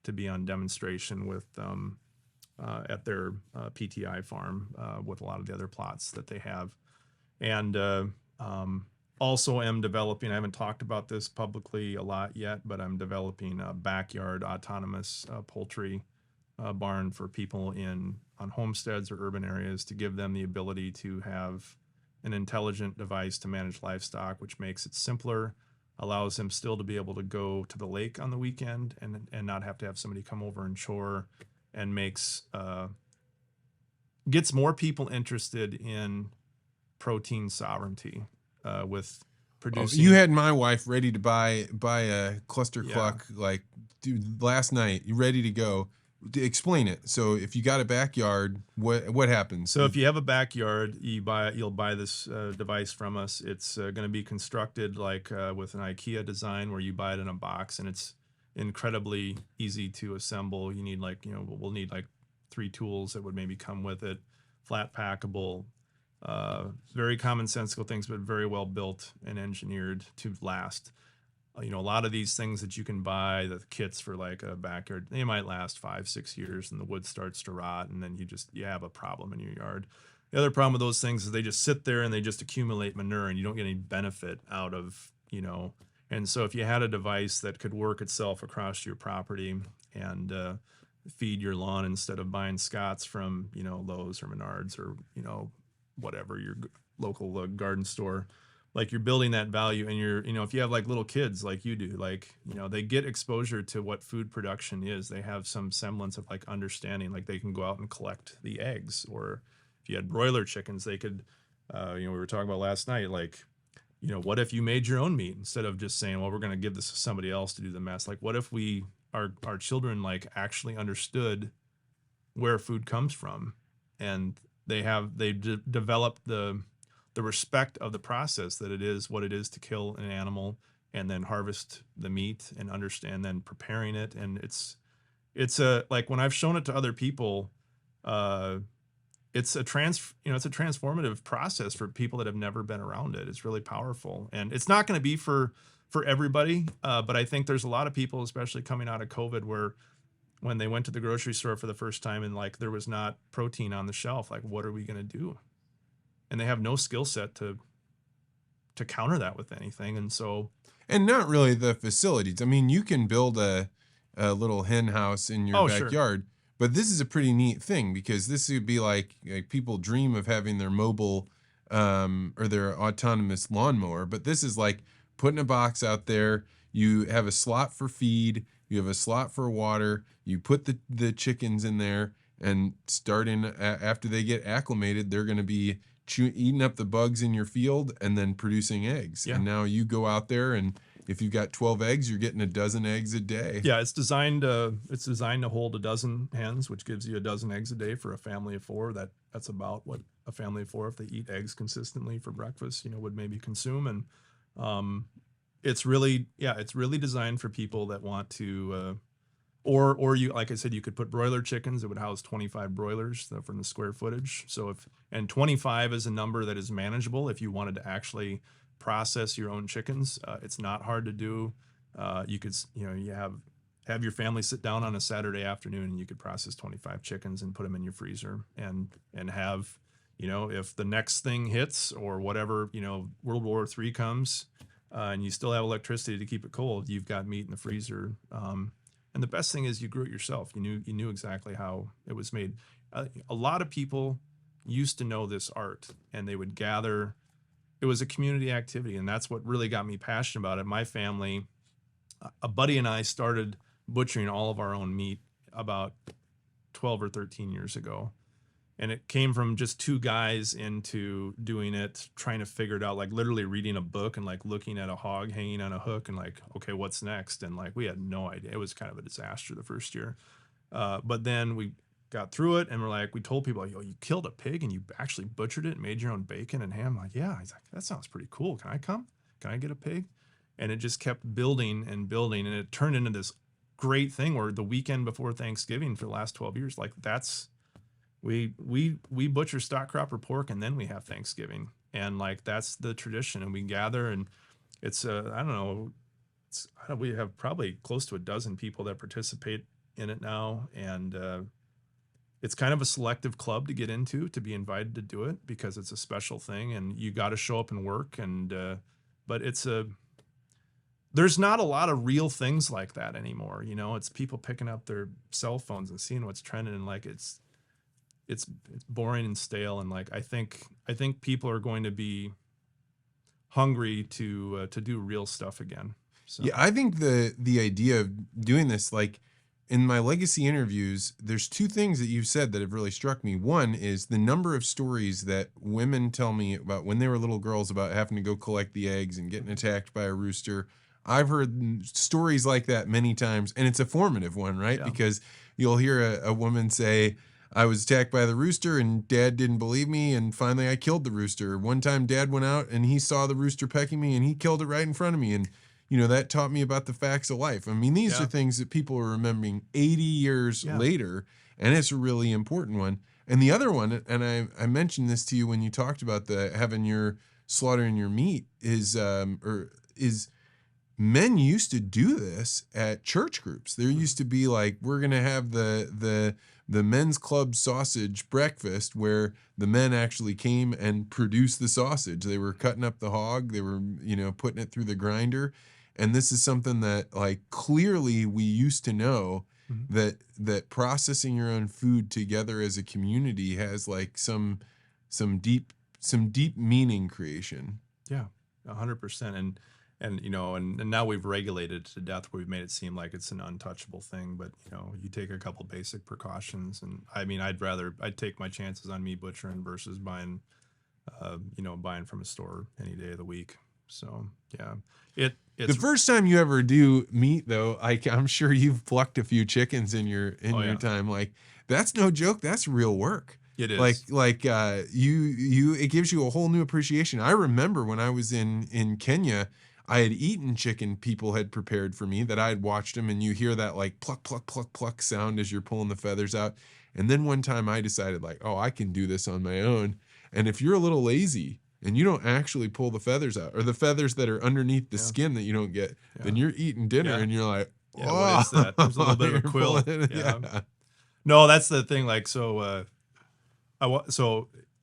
to be on demonstration with at their PTI farm with a lot of the other plots that they have. And also am developing, I haven't talked about this publicly a lot yet, but I'm developing a backyard autonomous poultry barn for people on homesteads or urban areas to give them the ability to have an intelligent device to manage livestock, which makes it simpler, allows them still to be able to go to the lake on the weekend and not have to have somebody come over and chore, and gets more people interested in protein sovereignty with producing. You had my wife ready to buy a cluster cluck like last night. You ready to go? Explain it. So if you got a backyard, what happens? So if you have a backyard, you'll buy this device from us. It's going to be constructed like with an IKEA design where you buy it in a box, and it's incredibly easy to assemble. You need we'll need like 3 tools that would maybe come with it, flat packable, very commonsensical things, but very well built and engineered to last. A lot of these things that you can buy, the kits for like a backyard, they might last 5-6 years, and the wood starts to rot, and then you have a problem in your yard. The other problem with those things is they just sit there and they just accumulate manure, and you don't get any benefit out of, And so if you had a device that could work itself across your property and feed your lawn instead of buying Scott's from, Lowe's or Menards or, whatever, your local garden store, like you're building that value. And if you have like little kids like you do, they get exposure to what food production is. They have some semblance of like understanding, like they can go out and collect the eggs. Or if you had broiler chickens, they could, we were talking about last night, like, what if you made your own meat instead of just saying, well, we're going to give this to somebody else to do the mess? Like, what if our children like actually understood where food comes from, and they developed the respect of the process, that it is what it is to kill an animal and then harvest the meat and understand then preparing it. And it's like when I've shown it to other people, it's a transformative process for people that have never been around it. It's really powerful, and it's not going to be for everybody. But I think there's a lot of people, especially coming out of COVID, where when they went to the grocery store for the first time and like there was not protein on the shelf, like what are we going to do? And they have no skill set to counter that with anything. And not really the facilities. I mean, you can build a little hen house in your backyard. Sure. But this is a pretty neat thing, because this would be like people dream of having their mobile or their autonomous lawnmower. But this is like putting a box out there. You have a slot for feed. You have a slot for water. You put the chickens in there, and starting after they get acclimated, they're going to be eating up the bugs in your field and then producing eggs. Yeah. And now you go out there, and if you've got 12 eggs, you're getting a dozen eggs a day. Yeah, it's designed to hold a dozen hens, which gives you a dozen eggs a day for a family of 4. That's about what a family of 4, if they eat eggs consistently for breakfast, would maybe consume. And it's really designed for people that want to or you, like I said, you could put broiler chickens. It would house 25 broilers from the square footage. So and 25 is a number that is manageable if you wanted to actually process your own chickens. It's not hard to do. You could, you have your family sit down on a Saturday afternoon and you could process 25 chickens and put them in your freezer and have, if the next thing hits or whatever, World War III comes, and you still have electricity to keep it cold, you've got meat in the freezer. And the best thing is you grew it yourself. You knew exactly how it was made. A lot of people used to know this art, and they would gather. It was a community activity, and that's what really got me passionate about it. My family, a buddy and I started butchering all of our own meat about 12 or 13 years ago. And it came from just two guys into doing it, trying to figure it out, like literally reading a book and like looking at a hog hanging on a hook and like, okay, what's next? And like, we had no idea. It was kind of a disaster the first year. But then we got through it and we're like, we told people, like, yo, you killed a pig and you actually butchered it and made your own bacon and ham. I'm like, yeah. He's like, that sounds pretty cool. Can I come? Can I get a pig? And it just kept building and building. And it turned into this great thing where the weekend before Thanksgiving for the last 12 years, like we butcher stock crop or pork and then we have Thanksgiving, and like that's the tradition, and we gather, and it's I don't know, we have probably close to a dozen people that participate in it now, and it's kind of a selective club to get into, to be invited to do it, because it's a special thing and you got to show up and work, and but there's not a lot of real things like that anymore. It's people picking up their cell phones and seeing what's trending, and like it's boring and stale, and like I think people are going to be hungry to do real stuff again. So. Yeah, I think the idea of doing this, like in my legacy interviews, there's two things that you've said that have really struck me. One is the number of stories that women tell me about when they were little girls about having to go collect the eggs and getting attacked by a rooster. I've heard stories like that many times, and it's a formative one, right? Yeah. Because you'll hear a woman say, I was attacked by the rooster and Dad didn't believe me, and finally I killed the rooster. One time Dad went out and he saw the rooster pecking me and he killed it right in front of me. And, that taught me about the facts of life. I mean, these are things that people are remembering 80 years later, and it's a really important one. And the other one, and I mentioned this to you when you talked about having your slaughtering your meat, is men used to do this at church groups. There used to be like, we're going to have the men's club sausage breakfast, where the men actually came and produced the sausage. They were cutting up the hog. They were, putting it through the grinder. And this is something that like clearly we used to know, that processing your own food together as a community has like some deep meaning creation. Yeah, 100%. And now we've regulated it to death, where we've made it seem like it's an untouchable thing. But, you take a couple basic precautions. And I mean, I'd take my chances on meat butchering versus buying from a store any day of the week. So, yeah. It's the first time you ever do meat, though, I'm sure you've plucked a few chickens in your time. Like, that's no joke. That's real work. It is. It gives you a whole new appreciation. I remember when I was in Kenya, I had eaten chicken people had prepared for me that I had watched them, and you hear that like pluck, pluck, pluck, pluck sound as you're pulling the feathers out. And then one time I decided like, oh, I can do this on my own. And if you're a little lazy and you don't actually pull the feathers out, or the feathers that are underneath the skin that you don't get, then you're eating dinner and you're like, oh, what is that? There's a little bit of a quill. Yeah. No, that's the thing. Like, so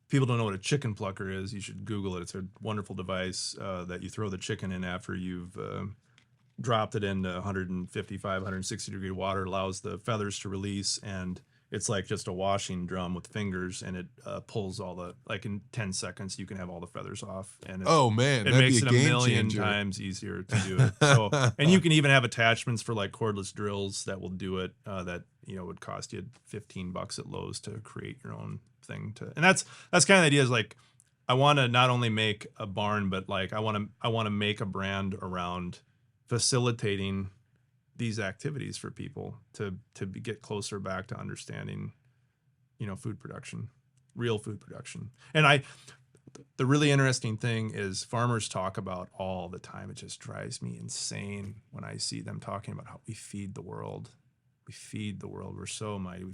people don't know what a chicken plucker is. You should Google it. It's a wonderful device that you throw the chicken in after you've dropped it into 155, 160 degree water. Allows the feathers to release, and it's like just a washing drum with fingers, and it pulls all the, like in 10 seconds you can have all the feathers off. And it makes it a million times easier to do it. So, and you can even have attachments for like cordless drills that will do it. That would cost you $15 at Lowe's to create your own thing and that's kind of the idea, is like, I want to not only make a barn, but like I want to make a brand around facilitating these activities for people to get closer back to understanding, food production, real food production. And the really interesting thing is farmers talk about all the time. It just drives me insane when I see them talking about how we feed the world. We feed the world. We're so mighty.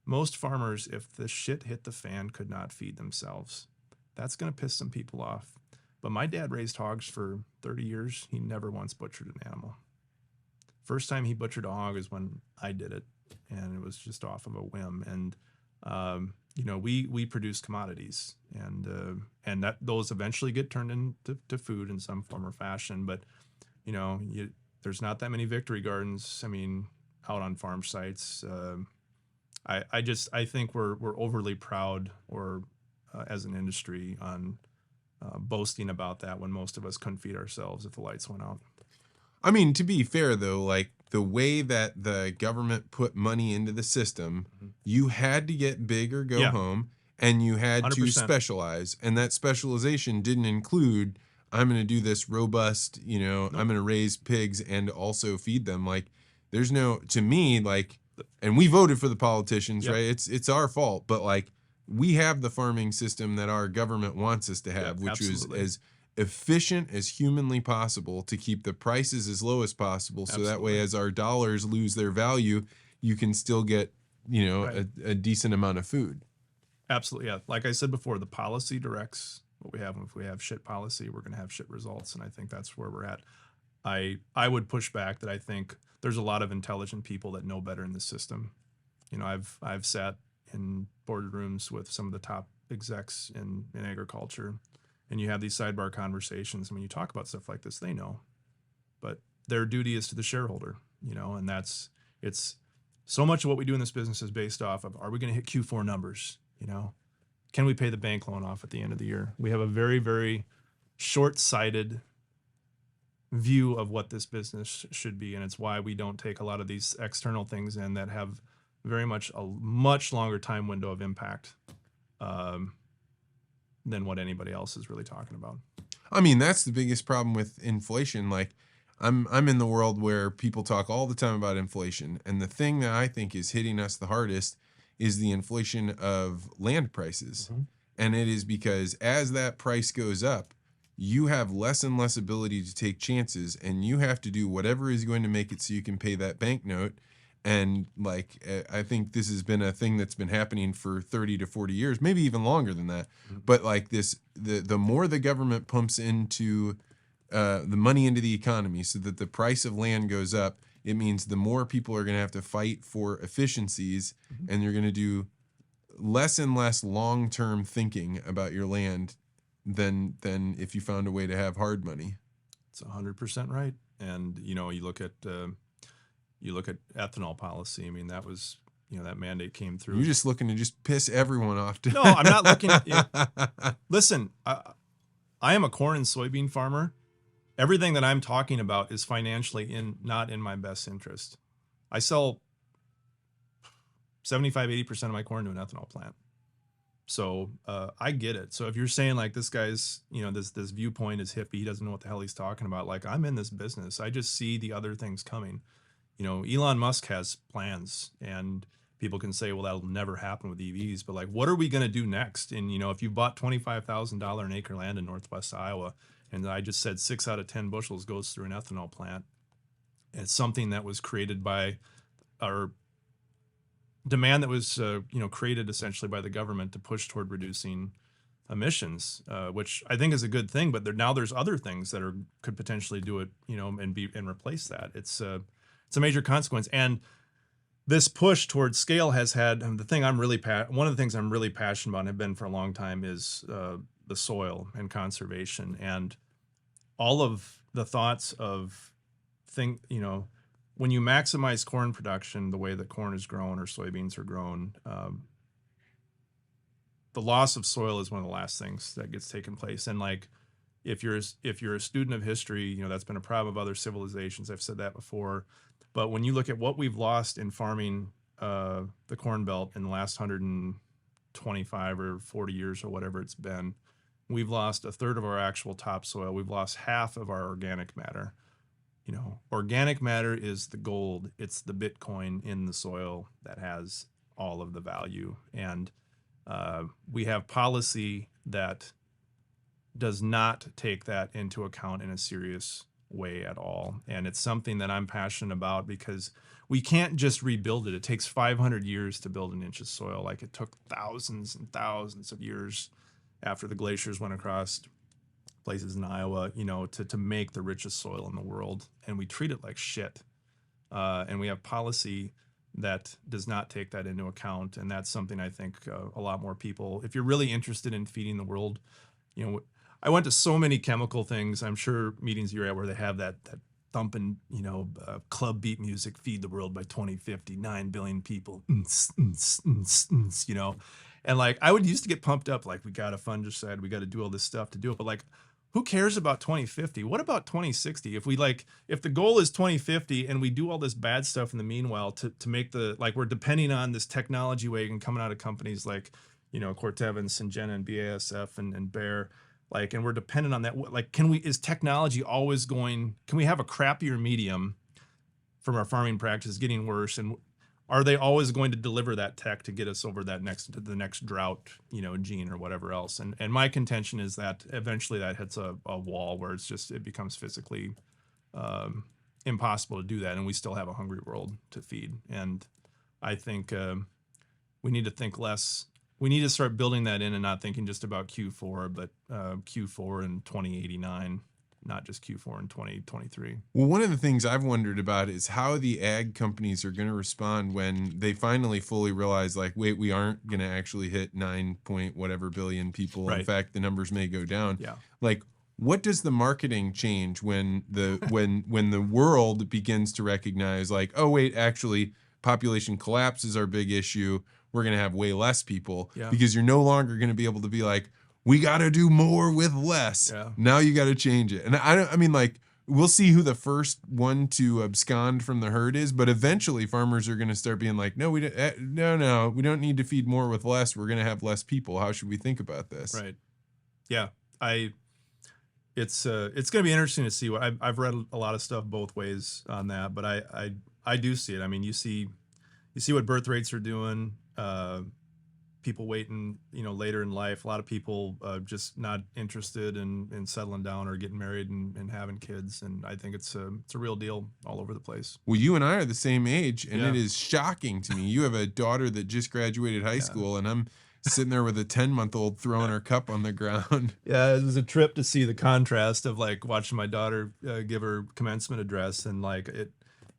Most farmers, if the shit hit the fan, could not feed themselves. That's going to piss some people off. But my dad raised hogs for 30 years. He never once butchered an animal. First time he butchered a hog is when I did it, and it was just off of a whim. And we produce commodities, and that those eventually get turned into food in some form or fashion. But there's not that many victory gardens. I mean, out on farm sites. I think we're overly proud, or as an industry, on boasting about that when most of us couldn't feed ourselves if the lights went out. I mean, to be fair, though, like the way that the government put money into the system, you had to get big or go home, and you had 100%. to specialize. And that specialization didn't include, I'm going to do this robust, Nope. I'm going to raise pigs and also feed them. Like, there's no, to me, like, and we voted for the politicians, right? It's our fault. But, like, we have the farming system that our government wants us to have, which absolutely. is as efficient as humanly possible to keep the prices as low as possible. So that way, as our dollars lose their value, you can still get, a decent amount of food. Absolutely. Yeah. Like I said before, the policy directs what we have. And if we have shit policy, we're going to have shit results. And I think that's where we're at. I would push back that I think there's a lot of intelligent people that know better in the system. I've sat in boardrooms with some of the top execs in agriculture, and you have these sidebar conversations. And when you talk about stuff like this, they know, but their duty is to the shareholder, and it's so much of what we do in this business is based off of, are we going to hit Q4 numbers? Can we pay the bank loan off at the end of the year? We have a very, very short-sighted view of what this business should be. And it's why we don't take a lot of these external things in that have very much a much longer time window of impact than what anybody else is really talking about. I mean, that's the biggest problem with inflation. Like, I'm in the world where people talk all the time about inflation, and the thing that I think is hitting us the hardest is the inflation of land prices. And it is because as that price goes up, you have less and less ability to take chances, and you have to do whatever is going to make it so you can pay that banknote. And like, I think this has been a thing that's been happening for 30 to 40 years, maybe even longer than that. But like the more the government pumps into the money into the economy so that the price of land goes up, it means the more people are going to have to fight for efficiencies, and you're going to do less and less long-term thinking about your land than if you found a way to have hard money. It's 100% right. And you look at ethanol policy. I mean, that was that mandate came through. You're just looking to just piss everyone off. No, I'm not looking. Listen, I am a corn and soybean farmer. Everything that I'm talking about is financially not in my best interest. I sell 75-80% of my corn to an ethanol plant. So I get it. So if you're saying like this guy's, this viewpoint is hippie, he doesn't know what the hell he's talking about. Like, I'm in this business. I just see the other things coming. Elon Musk has plans, and people can say, well, that'll never happen with EVs. But like, what are we going to do next? And, if you bought $25,000 an acre land in Northwest Iowa, and I just said 6 out of 10 bushels goes through an ethanol plant, it's something that was created by our demand that was, created essentially by the government to push toward reducing emissions, which I think is a good thing. But now there's other things that could potentially do it, and replace that. It's a major consequence. And this push towards scale has had one of the things I'm really passionate about and have been for a long time is the soil and conservation, and all of the thoughts of when you maximize corn production the way that corn is grown or soybeans are grown, the loss of soil is one of the last things that gets taken place. And like, if you're a student of history, that's been a problem of other civilizations. I've said that before. But when you look at what we've lost in farming the Corn Belt in the last 125 or 40 years or whatever it's been, we've lost a third of our actual topsoil. We've lost half of our organic matter. Organic matter is the gold. It's the Bitcoin in the soil that has all of the value. And we have policy that does not take that into account in a serious way at all. And it's something that I'm passionate about because we can't just rebuild it. It takes 500 years to build an inch of soil. Like it took thousands and thousands of years after the glaciers went across places in Iowa, to make the richest soil in the world. And we treat it like shit. And we have policy that does not take that into account. And that's something I think a lot more people, if you're really interested in feeding the world, I went to so many chemical things. I'm sure meetings you're at where they have that thumping, club beat music, feed the world by 2050, 9 billion people, And like, I would used to get pumped up, like, we got a fungicide, we got to do all this stuff to do it. But like, who cares about 2050? What about 2060? If the goal is 2050 and we do all this bad stuff in the meanwhile to make we're depending on this technology wagon coming out of companies like, Corteva and Syngenta and BASF and Bayer, and we're dependent on that. Is technology always can we have a crappier medium from our farming practices getting worse? And are they always going to deliver that tech to get us over the next drought, gene or whatever else? And my contention is that eventually that hits a wall where it becomes physically impossible to do that. And we still have a hungry world to feed. And I think we need to think less. We need to start building that in and not thinking just about Q4, but Q4 in 2089. Not just Q4 in 2023. Well, one of the things I've wondered about is how the ag companies are going to respond when they finally fully realize, wait, we aren't going to actually hit 9 point whatever billion people. Right. In fact, the numbers may go down. Yeah. What does the marketing change when the world begins to recognize, oh, wait, actually, population collapse is our big issue. We're going to have way less people because you're no longer going to be able to be we got to do more with less. Yeah. Now you got to change it. And we'll see who the first one to abscond from the herd is, but eventually farmers are going to start being no, we don't need to feed more with less. We're going to have less people. How should we think about this? Right. Yeah. It's going to be interesting to see. I've read a lot of stuff both ways on that, but I do see it. I mean, you see what birth rates are doing. People waiting, later in life. A lot of people just not interested in settling down or getting married and having kids. And I think it's a real deal all over the place. Well, you and I are the same age, and it is shocking to me. You have a daughter that just graduated high school, and I'm sitting there with a 10-month-old throwing her cup on the ground. Yeah, it was a trip to see the contrast of watching my daughter give her commencement address, and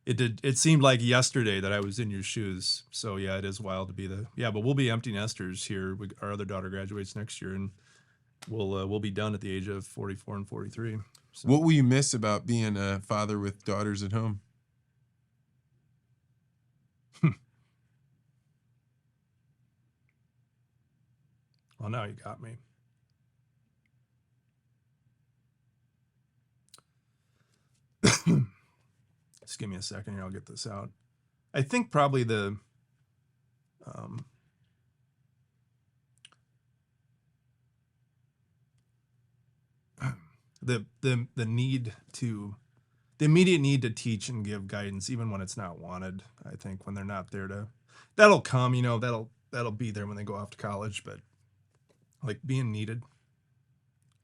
it seemed like yesterday that I was in your shoes. So yeah, it is wild to be but we'll be empty nesters here. Our other daughter graduates next year, and we'll be done at the age of 44 and 43. So. What will you miss about being a father with daughters at home? Well, now you got me. Just give me a second here. I'll get this out. I think probably the immediate need to teach and give guidance, even when it's not wanted. I think when they're not there that'll come, that'll be there when they go off to college, but being needed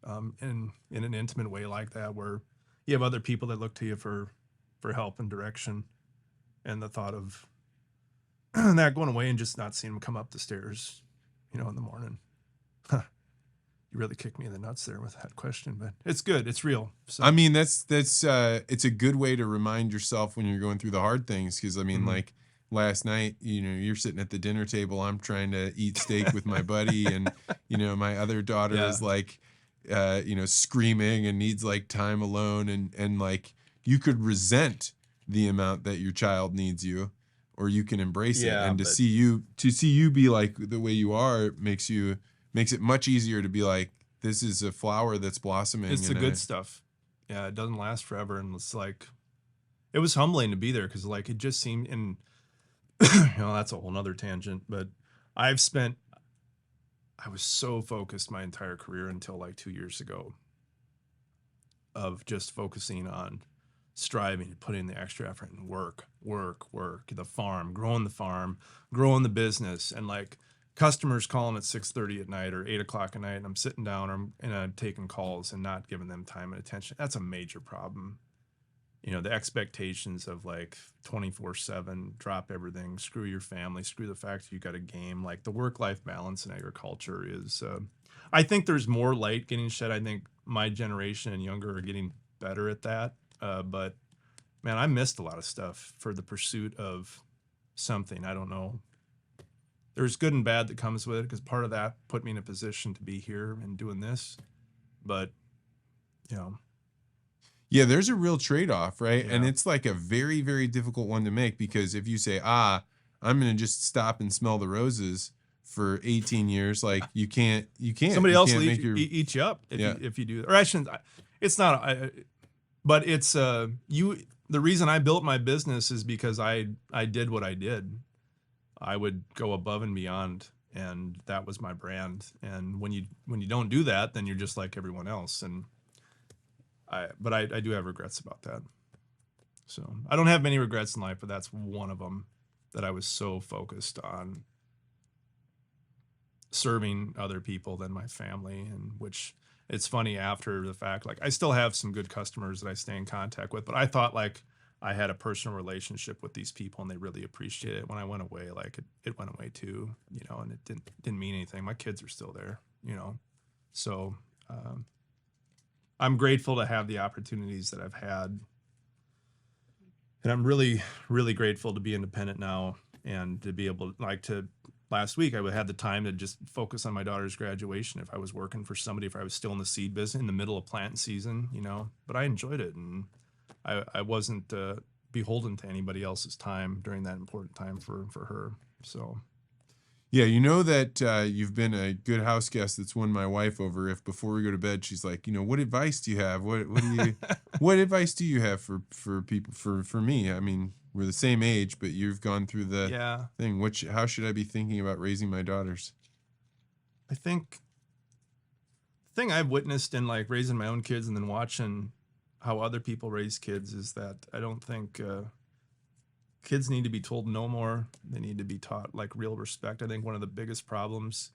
in an intimate way like that, where you have other people that look to you for help and direction, and the thought of that going away and just not seeing them come up the stairs, in the morning. You really kicked me in the nuts there with that question, but it's good. It's real. So. I mean, that's it's a good way to remind yourself when you're going through the hard things. Cause last night, you're sitting at the dinner table, I'm trying to eat steak with my buddy, and, my other daughter is screaming and needs time alone. And you could resent the amount that your child needs you, or you can embrace it. And to see you be the way you are makes it much easier to be this is a flower that's blossoming. It's the good stuff. Yeah. It doesn't last forever. And it's it was humbling to be there. Cause it just seemed, and that's a whole nother tangent, but I was so focused my entire career until 2 years ago of just focusing on striving, putting the extra effort and work, the farm, growing the business, and customers calling at 6:30 at night or 8 o'clock at night, and I'm sitting down and I'm taking calls and not giving them time and attention. That's a major problem. the expectations of like 24/7, drop everything, screw your family, screw the fact that you got a game. Like the work-life balance in agriculture is, I think there's more light getting shed. I think my generation and younger are getting better at that. But man, I missed a lot of stuff for the pursuit of something. I don't know. There's good and bad that comes with it, because part of that put me in a position to be here and doing this. But, Yeah, there's a real trade-off, right? And Yeah. it's like a very, very difficult one to make, because if you say, I'm going to just stop and smell the roses for 18 years, like you can't somebody you else can't will make your eat you up Yeah. if you do that. Or I shouldn't. It's not. But it's you. The reason I built my business is because I did what I did. I would go above and beyond, and that was my brand. And when you don't do that, then you're just like everyone else. And I do have regrets about that. So I don't have many regrets in life, but that's one of them, that I was so focused on serving other people than my family. And which, it's funny after the fact, like I still have some good customers that I stay in contact with, but I thought like I had a personal relationship with these people and they really appreciate it. When I went away, like it went away too, and it didn't mean anything. My kids are still there, so I'm grateful to have the opportunities that I've had. And I'm really, really grateful to be independent now and to be able to, last week I had the time to just focus on my daughter's graduation. If I was working for somebody, if I was still in the seed business in the middle of planting season, but I enjoyed it. And I wasn't beholden to anybody else's time during that important time for her. So. Yeah, that you've been a good house guest that's won my wife over. If before we go to bed, she's like, what advice do you have? What do you, what advice do you have for people, for me? I mean, we're the same age, but you've gone through the thing. How should I be thinking about raising my daughters? I think the thing I've witnessed in like raising my own kids and then watching how other people raise kids is that I don't think kids need to be told no more. They need to be taught like real respect. I think one of the biggest problems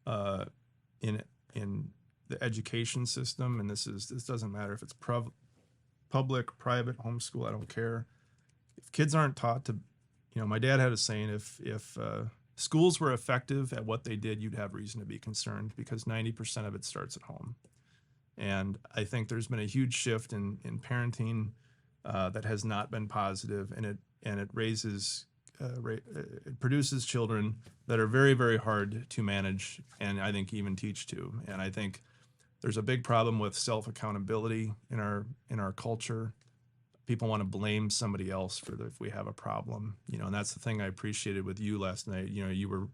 in the education system, and this doesn't matter if it's public, private, homeschool, I don't care. If kids aren't taught to, my dad had a saying, if schools were effective at what they did, you'd have reason to be concerned, because 90% of it starts at home. And I think there's been a huge shift in parenting that has not been positive, and it raises, it produces children that are very, very hard to manage, and I think even teach to. And I think there's a big problem with self-accountability in our culture. People want to blame somebody else if we have a problem, and that's the thing I appreciated with you last night. You were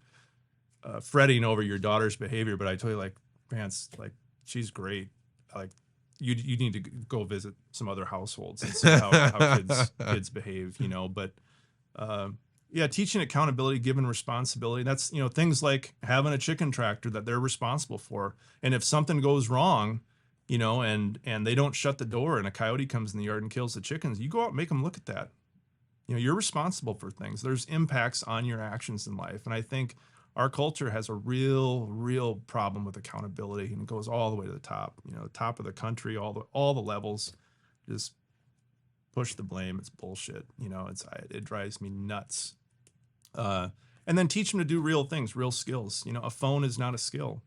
fretting over your daughter's behavior, but I told you, like, Vance, like, she's great. Like, you need to go visit some other households and see how kids behave, But teaching accountability, giving responsibility. That's things like having a chicken tractor that they're responsible for, and if something goes wrong, and they don't shut the door and a coyote comes in the yard and kills the chickens, you go out and make them look at that. You're responsible for things. There's impacts on your actions in life, and I think our culture has a real problem with accountability, and it goes all the way to the top. The top of the country, all the levels, just push the blame. It's bullshit. It drives me nuts. And then teach them to do real things, real skills. A phone is not a skill.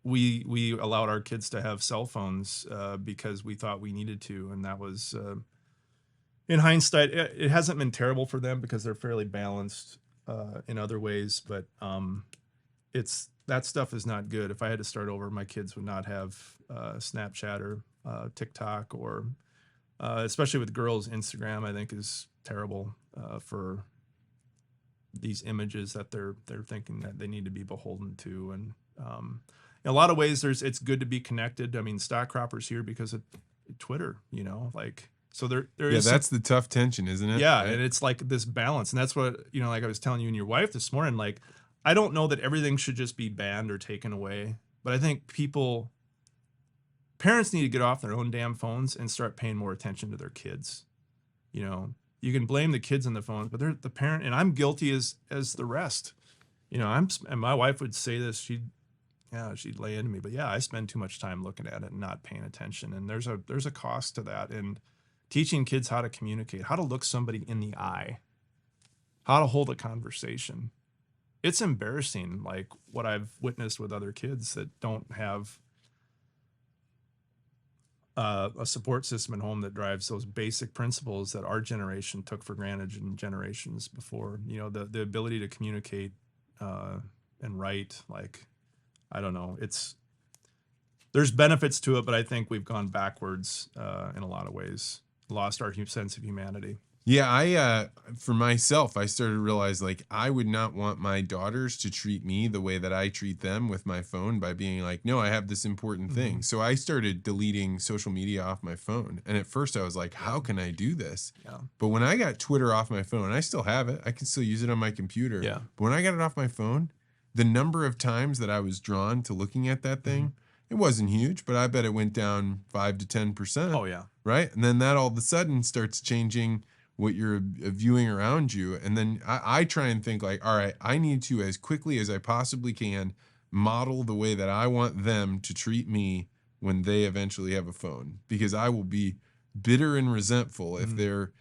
We allowed our kids to have cell phones because we thought we needed to, and that was. In hindsight, it hasn't been terrible for them because they're fairly balanced in other ways, but that stuff is not good. If I had to start over, my kids would not have Snapchat or TikTok, or especially with girls, Instagram, I think is terrible for these images that they're thinking that they need to be beholden to. And in a lot of ways, it's good to be connected. I mean, stock croppers here because of Twitter, So there is. That's the tough tension, isn't it? Yeah, right? And it's like this balance, and that's what like I was telling you and your wife this morning. Like, I don't know that everything should just be banned or taken away, but I think parents need to get off their own damn phones and start paying more attention to their kids. You can blame the kids on the phones, but they're the parent, and I'm guilty as the rest. And my wife would say this. Yeah, she'd lay into me. But yeah, I spend too much time looking at it and not paying attention. And there's a cost to that. And teaching kids how to communicate, how to look somebody in the eye, how to hold a conversation. It's embarrassing, like what I've witnessed with other kids that don't have a support system at home that drives those basic principles that our generation took for granted in generations before. You know, the ability to communicate and write. Like, I don't know. There's benefits to it, but I think we've gone backwards in a lot of ways. Lost our sense of humanity. Yeah, for myself, I started to realize like I would not want my daughters to treat me the way that I treat them with my phone by being like, no, I have this important thing. So I started deleting social media off my phone. And at first I was like, how can I do this? Yeah. But when I got Twitter off my phone, I still have it. I can still use it on my computer. Yeah. But when I got it off my phone, the number of times that I was drawn to looking at that thing, it wasn't huge, but I bet it went down 5 to 10%. Oh, yeah. Right. And then that all of a sudden starts changing what you're viewing around you. And then I try and think like, all right, I need to, as quickly as I possibly can, model the way that I want them to treat me when they eventually have a phone, because I will be bitter and resentful if they're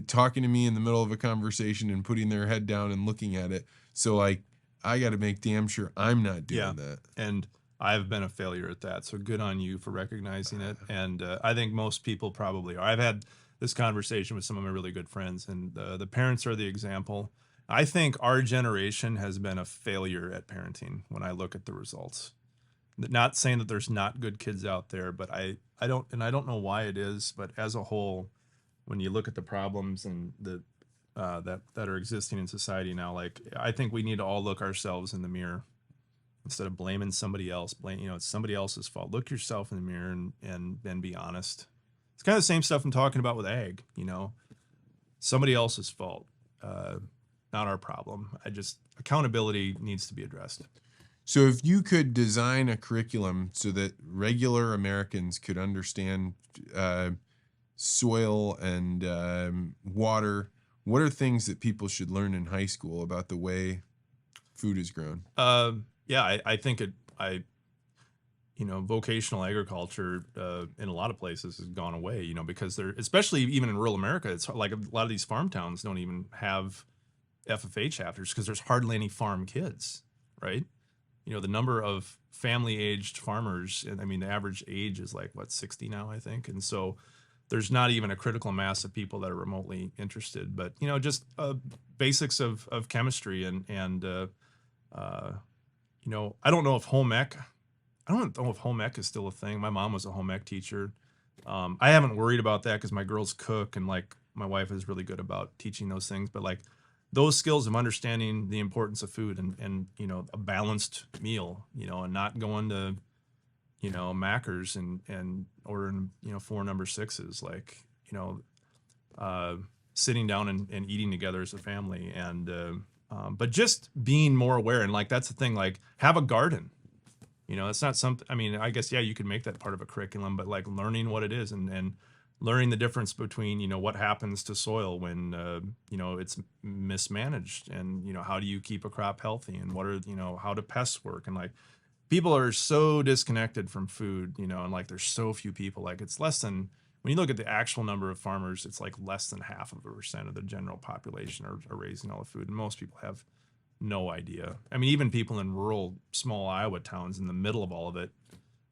talking to me in the middle of a conversation and putting their head down and looking at it. So like, I got to make damn sure I'm not doing that. And I've been a failure at that. So good on you for recognizing it. And I think most people probably are. I've had this conversation with some of my really good friends, and the parents are the example. I think our generation has been a failure at parenting when I look at the results. Not saying that there's not good kids out there, but I don't know why it is, but as a whole, when you look at the problems and the that are existing in society now, like I think we need to all look ourselves in the mirror instead of blaming somebody else. It's somebody else's fault. Look yourself in the mirror and be honest. It's kind of the same stuff I'm talking about with ag, somebody else's fault, not our problem. Accountability needs to be addressed. So if you could design a curriculum so that regular Americans could understand soil and water, what are things that people should learn in high school about the way food is grown? I think vocational agriculture in a lot of places has gone away, because especially even in rural America, it's like a lot of these farm towns don't even have FFA chapters because there's hardly any farm kids, right? The number of family-aged farmers, and I mean, the average age is like, 60 now, I think. And so there's not even a critical mass of people that are remotely interested. But, just basics of chemistry and I don't know if home ec is still a thing. My mom was a home ec teacher. I haven't worried about that because my girls cook, and like my wife is really good about teaching those things. But like those skills of understanding the importance of food and a balanced meal, and not going to Macca's and ordering 4 number 6s, like sitting down and eating together as a family, and but just being more aware. And like that's the thing, like have a garden. It's not something, I mean, I guess, yeah, you can make that part of a curriculum, but like learning what it is and learning the difference between, what happens to soil when, it's mismanaged, and, how do you keep a crop healthy, and what are, how do pests work? And like people are so disconnected from food, and like there's so few people, like it's less than, when you look at the actual number of farmers, it's like less than 0.5% of the general population are raising all the food. And most people have no idea. I mean, even people in rural, small Iowa towns in the middle of all of it.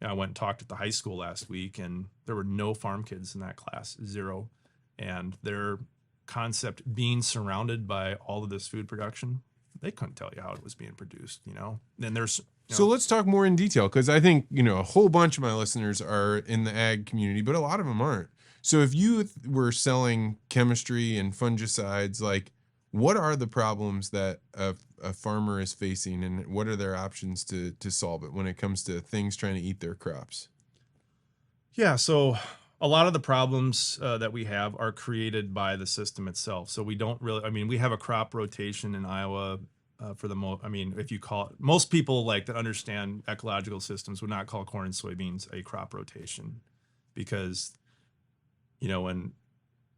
I went and talked at the high school last week, and there were no farm kids in that class, 0. And their concept, being surrounded by all of this food production, they couldn't tell you how it was being produced, And there's... So let's talk more in detail, because I think, a whole bunch of my listeners are in the ag community, but a lot of them aren't. So if you were selling chemistry and fungicides, like, what are the problems that a farmer is facing, and what are their options to solve it when it comes to things trying to eat their crops? Yeah, so a lot of the problems that we have are created by the system itself. So we don't really, we have a crop rotation in Iowa for the most, if you call it, most people like that understand ecological systems would not call corn and soybeans a crop rotation, because, when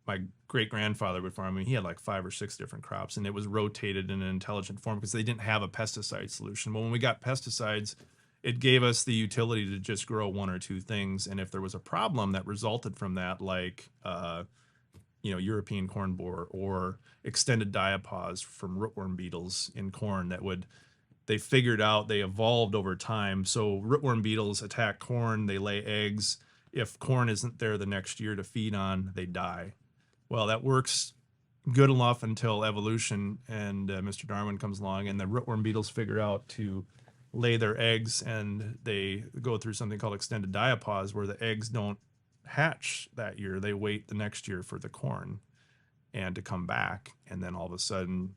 my great-grandfather would farm, he had like 5 or 6 different crops, and it was rotated in an intelligent form because they didn't have a pesticide solution. But when we got pesticides it gave us the utility to just grow one or two things. And if there was a problem that resulted from that, like, European corn borer or extended diapause from rootworm beetles in corn they figured out, they evolved over time. So rootworm beetles attack corn, they lay eggs. If corn isn't there the next year to feed on, they die. Well, that works good enough until evolution and Mr. Darwin comes along, and the rootworm beetles figure out to lay their eggs, and they go through something called extended diapause, where the eggs don't hatch that year. They wait the next year for the corn and to come back. And then all of a sudden,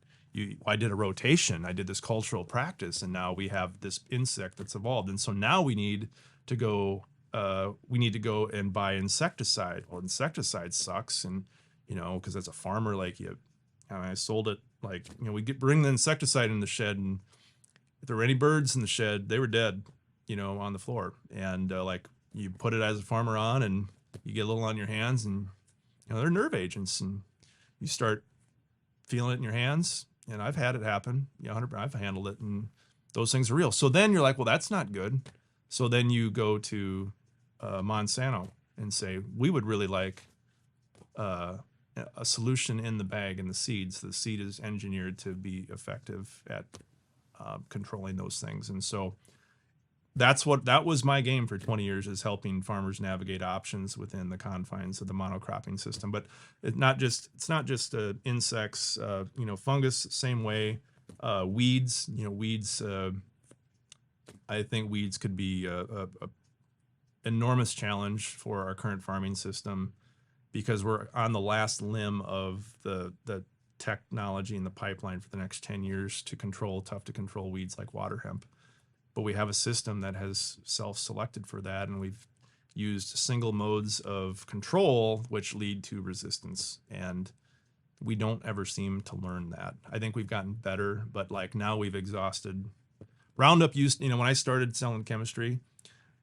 I did a rotation. I did this cultural practice, and now we have this insect that's evolved. And so now we need to go and buy insecticide. Well, insecticide sucks, and because as a farmer, like I sold it, like we bring the insecticide in the shed, and if there were any birds in the shed, they were dead, on the floor. And like you put it as a farmer on, and you get a little on your hands, and they're nerve agents, and you start feeling it in your hands. And I've had it happen. 100%. I've handled it, and those things are real. So then you're like, well, that's not good. So then you go to Monsanto and say, we would really like a solution in the bag in the seeds. The seed is engineered to be effective at controlling those things. And so that was my game for 20 years, is helping farmers navigate options within the confines of the monocropping system. But it's not just insects, fungus, same way, weeds, I think weeds could be a enormous challenge for our current farming system, because we're on the last limb of the technology in the pipeline for the next 10 years to control tough to control weeds like water hemp. But we have a system that has self-selected for that, and we've used single modes of control which lead to resistance, and we don't ever seem to learn that. I think we've gotten better, but like now we've exhausted Roundup. When I started selling chemistry,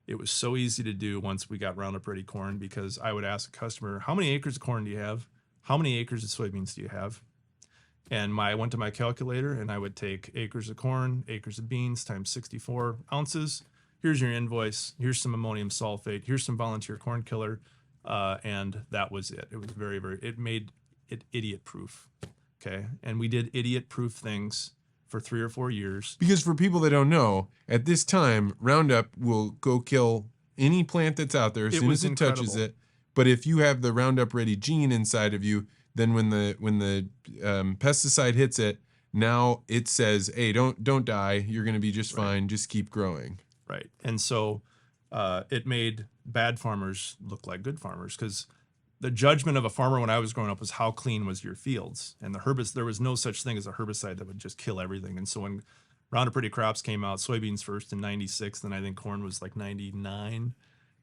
it was so easy to do once we got Roundup Ready corn, because I would ask a customer, how many acres of corn do you have? How many acres of soybeans do you have? And I went to my calculator, and I would take acres of corn, acres of beans times 64 ounces. Here's your invoice. Here's some ammonium sulfate. Here's some volunteer corn killer. And that was it. It was very, very, it made it idiot proof. Okay. And we did idiot proof things for 3 or 4 years. Because for people that don't know, at this time, Roundup will go kill any plant that's out there as soon as it touches it. But if you have the Roundup Ready gene inside of you, then when the pesticide hits it, now it says, hey, don't die. You're going to be just fine. Just keep growing. Right. And so it made bad farmers look like good farmers, because the judgment of a farmer when I was growing up was how clean was your fields. And there was no such thing as a herbicide that would just kill everything. And so when Roundup Ready crops came out, soybeans first in 96, then I think corn was like 99.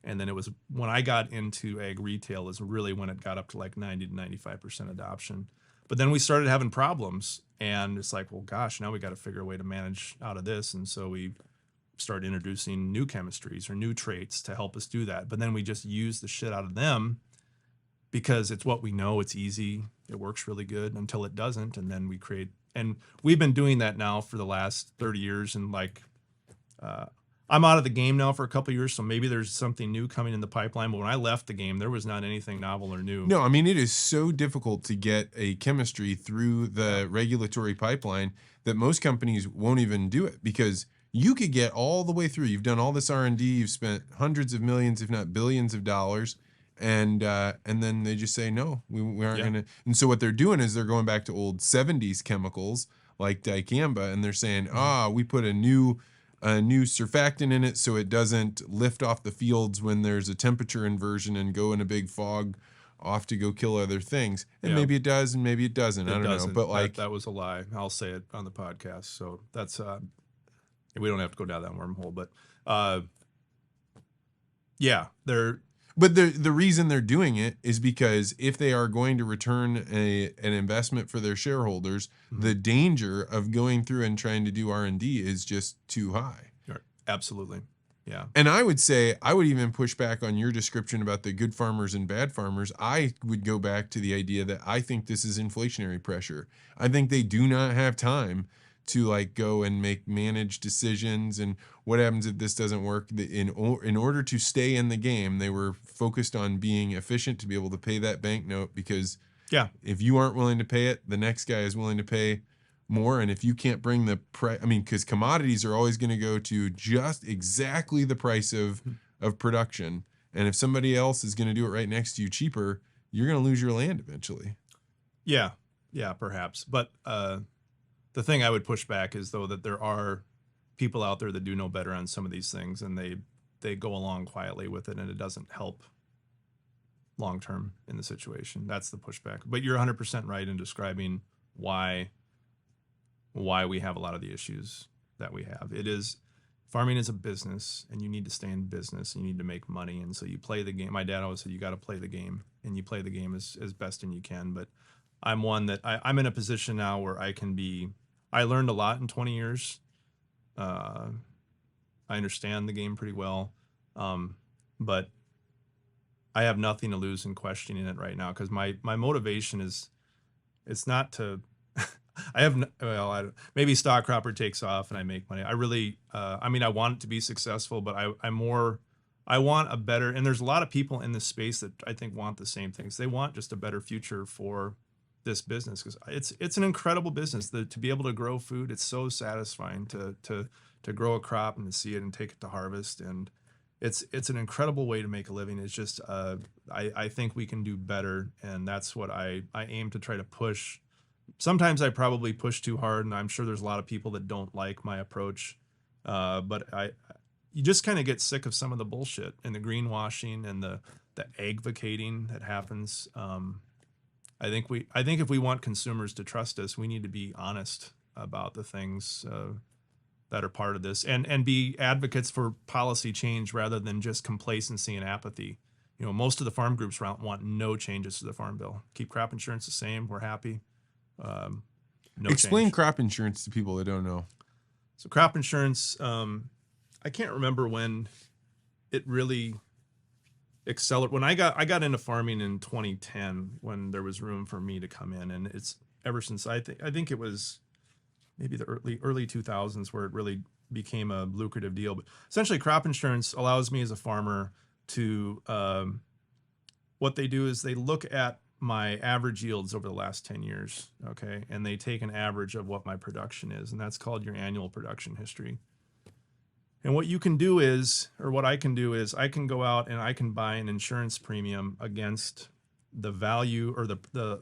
And then it was when I got into ag retail is really when it got up to like 90 to 95% adoption. But then we started having problems, and it's like, well, gosh, now we got to figure a way to manage out of this. And so we started introducing new chemistries or new traits to help us do that. But then we just use the shit out of them because it's what we know. It's easy. It works really good until it doesn't. And then we've been doing that now for the last 30 years. And like, I'm out of the game now for a couple of years, so maybe there's something new coming in the pipeline. But when I left the game, there was not anything novel or new. No, I mean, it is so difficult to get a chemistry through the regulatory pipeline that most companies won't even do it, because you could get all the way through. You've done all this R&D, you've spent hundreds of millions, if not billions of dollars, and then they just say, no, we aren't going to. And so what they're doing is they're going back to old 70s chemicals like dicamba, and they're saying, we put a new surfactant in it so it doesn't lift off the fields when there's a temperature inversion and go in a big fog off to go kill other things. And maybe it does and maybe it doesn't. I don't know. But like that was a lie. I'll say it on the podcast. So that's we don't have to go down that wormhole, but But the reason they're doing it is because if they are going to return an investment for their shareholders, the danger of going through and trying to do R&D is just too high. Absolutely. Yeah. And I would say, I would even push back on your description about the good farmers and bad farmers. I would go back to the idea that I think this is inflationary pressure. I think they do not have time to like go and make managed decisions and what happens if this doesn't work. In order to stay in the game, they were focused on being efficient to be able to pay that bank note, because Yeah. if you aren't willing to pay it, the next guy is willing to pay more. And if you can't bring the price, I mean, because commodities are always going to go to just exactly the price of production. And if somebody else is going to do it right next to you cheaper, you're going to lose your land eventually. Yeah. Yeah, perhaps. But the thing I would push back is, though, that there are people out there that do know better on some of these things, and they go along quietly with it, and it doesn't help long term in the situation. That's the pushback. But you're 100% right in describing why we have a lot of the issues that we have. Farming is a business, and you need to stay in business, and you need to make money, and so you play the game. My dad always said you got to play the game, and you play the game as best and you can. But I'm one that I'm in a position now where I learned a lot in 20 years. I understand the game pretty well, but I have nothing to lose in questioning it right now, because my motivation is, it's not to maybe stock cropper takes off and I make money. I really I want it to be successful, but I want a better, and there's a lot of people in this space that I think want the same things. They want just a better future for this business, because it's an incredible business. To be able to grow food, it's so satisfying to grow a crop and to see it and take it to harvest, and it's an incredible way to make a living. It's just I think we can do better, and that's what I aim to try to push. Sometimes I probably push too hard, and I'm sure there's a lot of people that don't like my approach, but you just kind of get sick of some of the bullshit and the greenwashing and the advocating that happens. I think if we want consumers to trust us, we need to be honest about the things that are part of this, and be advocates for policy change rather than just complacency and apathy. Most of the farm groups want no changes to the farm bill. Keep crop insurance the same. We're happy. No Explain change. crop insurance to people that don't know. So crop insurance, I can't remember when it really accelerated. When I got into farming in 2010, when there was room for me to come in, and it's ever since. I think it was maybe the early 2000s where it really became a lucrative deal. But essentially, crop insurance allows me as a farmer to what they do is they look at my average yields over the last 10 years, okay, and they take an average of what my production is, and that's called your annual production history. And what you can do is, or what I can do is, I can go out and I can buy an insurance premium against the value, or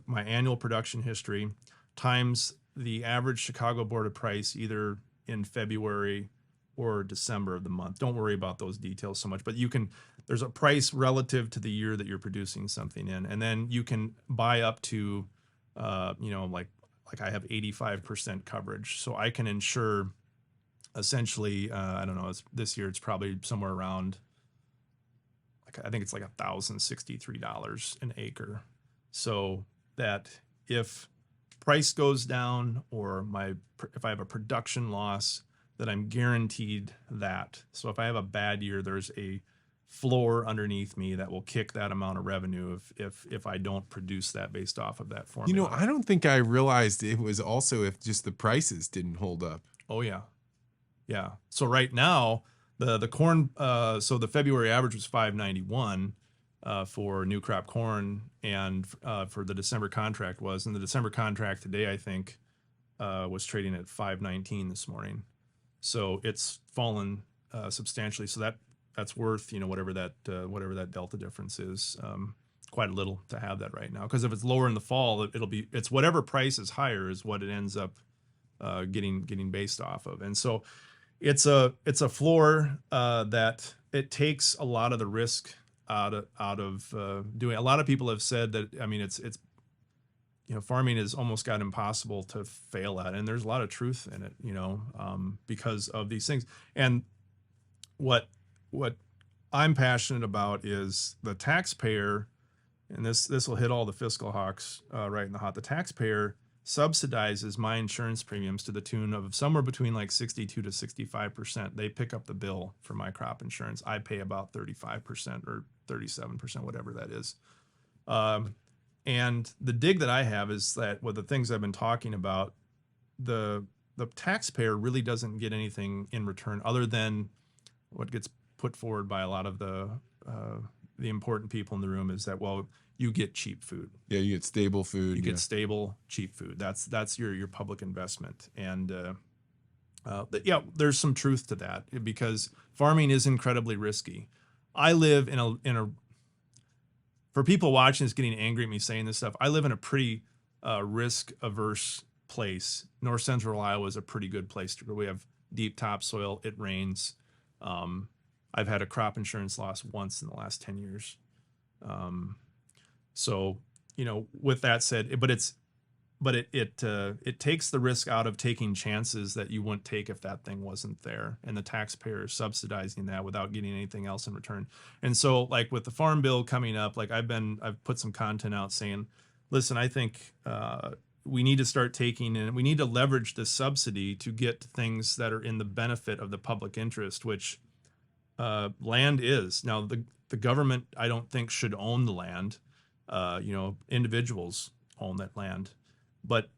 my annual production history times the average Chicago Board of Price, either in February or December of the month. Don't worry about those details so much, but there's a price relative to the year that you're producing something in, and then you can buy up to, like I have 85% coverage, so I can insure. Essentially, I don't know. This year it's probably somewhere around, I think it's like $1,063 an acre. So that if price goes down, or if I have a production loss, that I'm guaranteed that. So if I have a bad year, there's a floor underneath me that will kick that amount of revenue if I don't produce that based off of that formula. I don't think I realized it was also if just the prices didn't hold up. Oh yeah. Yeah. So right now, the corn, so the February average was $5.91 for new crop corn, and for the December contract and the December contract today, I think, was trading at $5.19 this morning. So it's fallen substantially. So that's worth, whatever that delta difference is, quite a little to have that right now. Because if it's lower in the fall, it's whatever price is higher is what it ends up getting based off of. And so it's a floor that it takes a lot of the risk out of doing. A lot of people have said that, it's farming has almost got impossible to fail at, and there's a lot of truth in it, because of these things. And what I'm passionate about is the taxpayer, and this will hit all the fiscal hawks right in the hot. The taxpayer subsidizes my insurance premiums to the tune of somewhere between like 62 to 65%. They pick up the bill for my crop insurance. I pay about 35% or 37%, whatever that is. And the dig that I have is that with the things I've been talking about, the taxpayer really doesn't get anything in return other than what gets put forward by a lot of the important people in the room is that, well, you get cheap food. Yeah, you get stable food. You get stable, cheap food. That's your public investment. And yeah, there's some truth to that because farming is incredibly risky. I live in a for people watching this getting angry at me saying this stuff, I live in a pretty risk averse place. North Central Iowa is a pretty good place to grow. We have deep topsoil. It rains. I've had a crop insurance loss once in the last 10 years. So, with that said, it takes the risk out of taking chances that you wouldn't take if that thing wasn't there, and the taxpayer is subsidizing that without getting anything else in return. And so, like with the farm bill coming up, like I've put some content out saying, listen, I think we need to start we need to leverage this subsidy to get things that are in the benefit of the public interest, which land is. Now, the government, I don't think, should own the land. Individuals own that land. But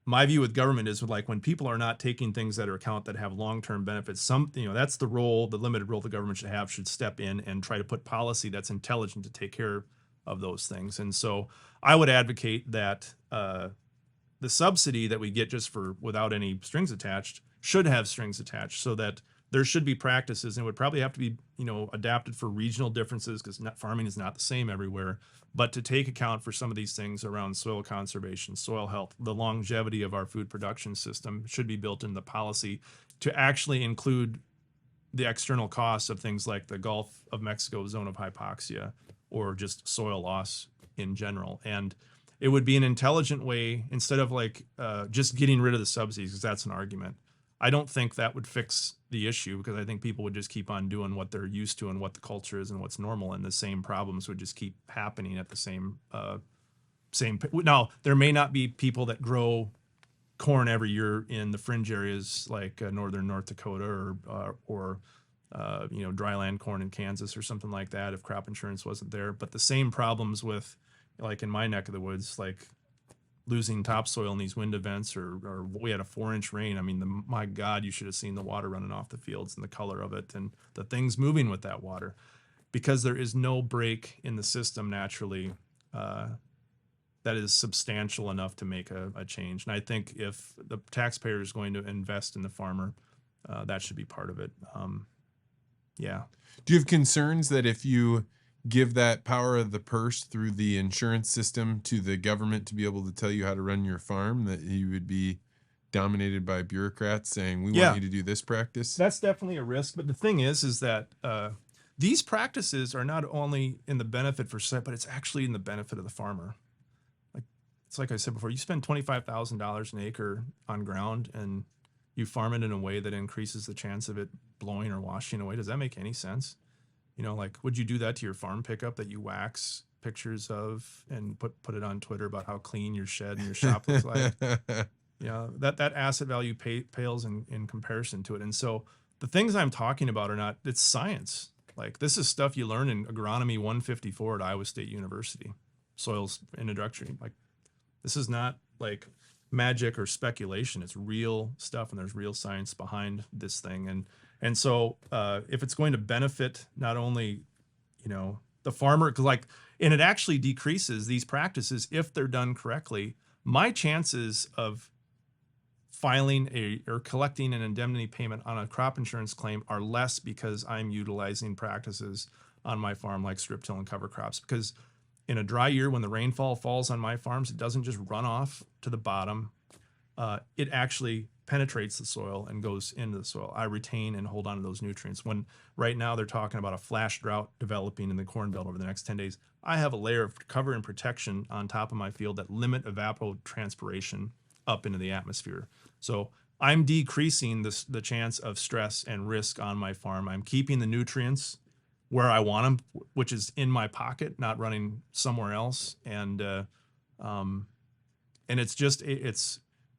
my view with government is like when people are not taking things that are account that have long-term benefits, that's the limited role the government should step in and try to put policy that's intelligent to take care of those things. And so I would advocate that the subsidy that we get just without any strings attached should have strings attached, so that there should be practices, and it would probably have to be, adapted for regional differences because farming is not the same everywhere, but to take account for some of these things around soil conservation, soil health, the longevity of our food production system should be built into the policy to actually include the external costs of things like the Gulf of Mexico zone of hypoxia or just soil loss in general. And it would be an intelligent way, instead of just getting rid of the subsidies, because that's an argument. I don't think that would fix the issue, because I think people would just keep on doing what they're used to and what the culture is and what's normal, and the same problems would just keep happening at the same. Now, there may not be people that grow corn every year in the fringe areas like northern North Dakota or dryland corn in Kansas or something like that if crop insurance wasn't there. But the same problems with, like in my neck of the woods, like losing topsoil in these wind events, or we had a 4-inch rain. I mean, my God, you should have seen the water running off the fields and the color of it and the things moving with that water, because there is no break in the system naturally that is substantial enough to make a change. And I think if the taxpayer is going to invest in the farmer, that should be part of it. Yeah. Do you have concerns that if you give that power of the purse through the insurance system to the government to be able to tell you how to run your farm, that you would be dominated by bureaucrats saying, we want you to do this practice? That's definitely a risk. But the thing is that these practices are not only in the benefit for society, but it's actually in the benefit of the farmer. Like I said before, you spend $25,000 an acre on ground and you farm it in a way that increases the chance of it blowing or washing away. Does that make any sense? Would you do that to your farm pickup that you wax pictures of and put it on Twitter about how clean your shed and your shop looks like? That asset value pales in comparison to it. And so the things I'm talking about it's science. Like, this is stuff you learn in agronomy 154 at Iowa State University, soils introductory. Like, this is not like magic or speculation. It's real stuff, and there's real science behind this thing. And so if it's going to benefit not only, the farmer, and it actually decreases these practices if they're done correctly, my chances of filing or collecting an indemnity payment on a crop insurance claim are less because I'm utilizing practices on my farm like strip till and cover crops. Because in a dry year, when the rainfall falls on my farms, it doesn't just run off to the bottom. It actually penetrates the soil and goes into the soil. I retain and hold on to those nutrients. When right now they're talking about a flash drought developing in the Corn Belt over the next 10 days, I have a layer of cover and protection on top of my field that limit evapotranspiration up into the atmosphere. So I'm decreasing the chance of stress and risk on my farm. I'm keeping the nutrients where I want them, which is in my pocket, not running somewhere else. And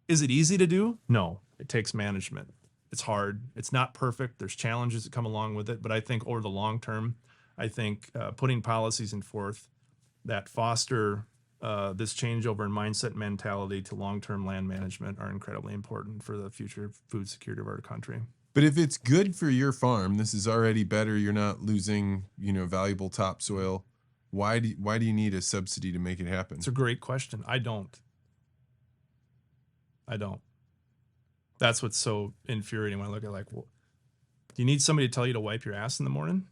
is it easy to do? No, it takes management. It's hard. It's not perfect. There's challenges that come along with it. But I think over the long term, putting policies in forth that foster this changeover in mindset, mentality to long-term land management are incredibly important for the future food security of our country. But if it's good for your farm, this is already better. You're not losing, valuable topsoil. Why do you need a subsidy to make it happen? It's a great question. I don't. That's what's so infuriating when I look at like, well, do you need somebody to tell you to wipe your ass in the morning?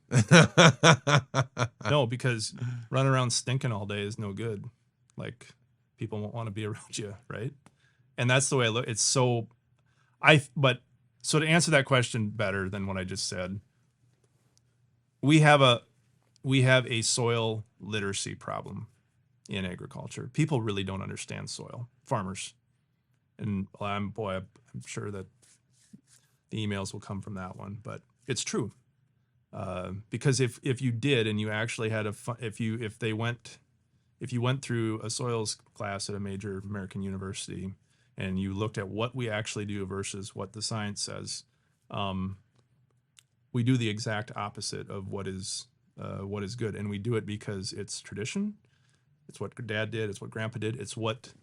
No, because running around stinking all day is no good. Like, people won't want to be around you, right? And that's the way I look. It's so, so to answer that question better than what I just said, we have a soil literacy problem in agriculture. People really don't understand soil, farmers. And I'm sure that the emails will come from that one, but it's true. Because if you did, and you actually had if you went through a soils class at a major American university and you looked at what we actually do versus what the science says, we do the exact opposite of what is good. And we do it because it's tradition. It's what Dad did. It's what Grandpa did. It's what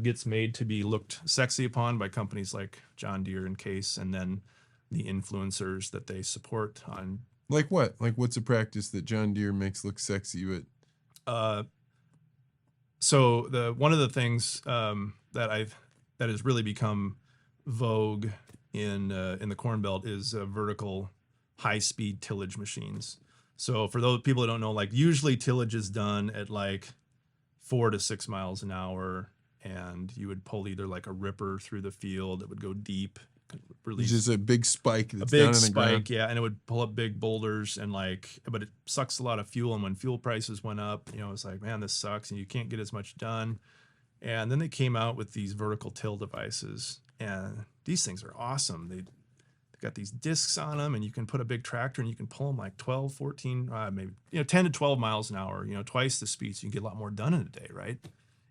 gets made to be looked sexy upon by companies like John Deere and Case, and then the influencers that they support on. Like what? Like what's a practice that John Deere makes look sexy? But so one of the things that has really become vogue in the Corn Belt is vertical high-speed tillage machines. So for those people that don't know, like usually tillage is done at like 4 to 6 miles an hour, and you would pull either like a ripper through the field that would go deep, release just a big spike that's a big down in the spike, ground. yeah, and it would pull up big boulders, and but it sucks a lot of fuel. And when fuel prices went up, it's like, man, this sucks, and you can't get as much done. And then they came out with these vertical till devices, and these things are awesome. They got these discs on them, and you can put a big tractor and you can pull them like 12, 14, maybe 10 to 12 miles an hour, twice the speed, so you can get a lot more done in a day, right?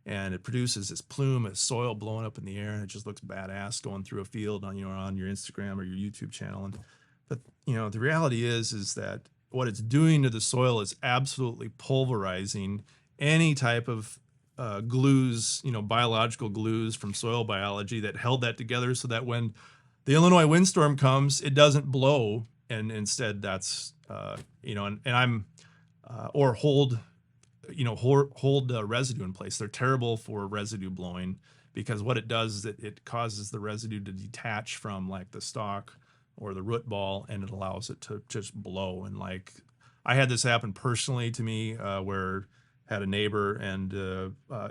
And it produces this plume of soil blowing up in the air, and it just looks badass going through a field on your Instagram or your YouTube channel. But the reality is that what it's doing to the soil is absolutely pulverizing any type of glues, biological glues from soil biology that held that together, so that when the Illinois windstorm comes, it doesn't blow, and instead that's or hold residue in place. They're terrible for residue blowing, because what it does is it causes the residue to detach from like the stalk or the root ball, and it allows it to just blow. And like, I had this happen personally to me, where I had a neighbor, and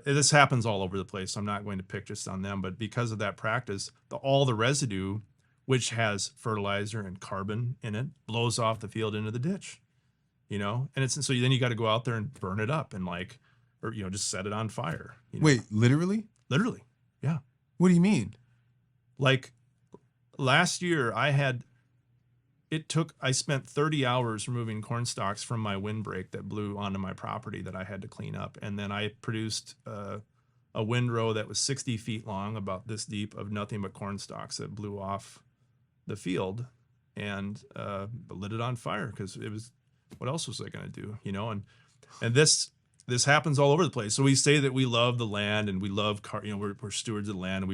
this happens all over the place, so I'm not going to pick just on them, but because of that practice, all the residue, which has fertilizer and carbon in it, blows off the field into the ditch. And so then you got to go out there and burn it up, and just set it on fire. Wait, literally? Literally. Yeah. What do you mean? Like last year I spent 30 hours removing corn stalks from my windbreak that blew onto my property that I had to clean up. And then I produced a windrow that was 60 feet long, about this deep, of nothing but corn stalks that blew off the field, and lit it on fire, because it was, what else was I going to do? And this happens all over the place. So we say that we love the land, and we love we're stewards of the land, and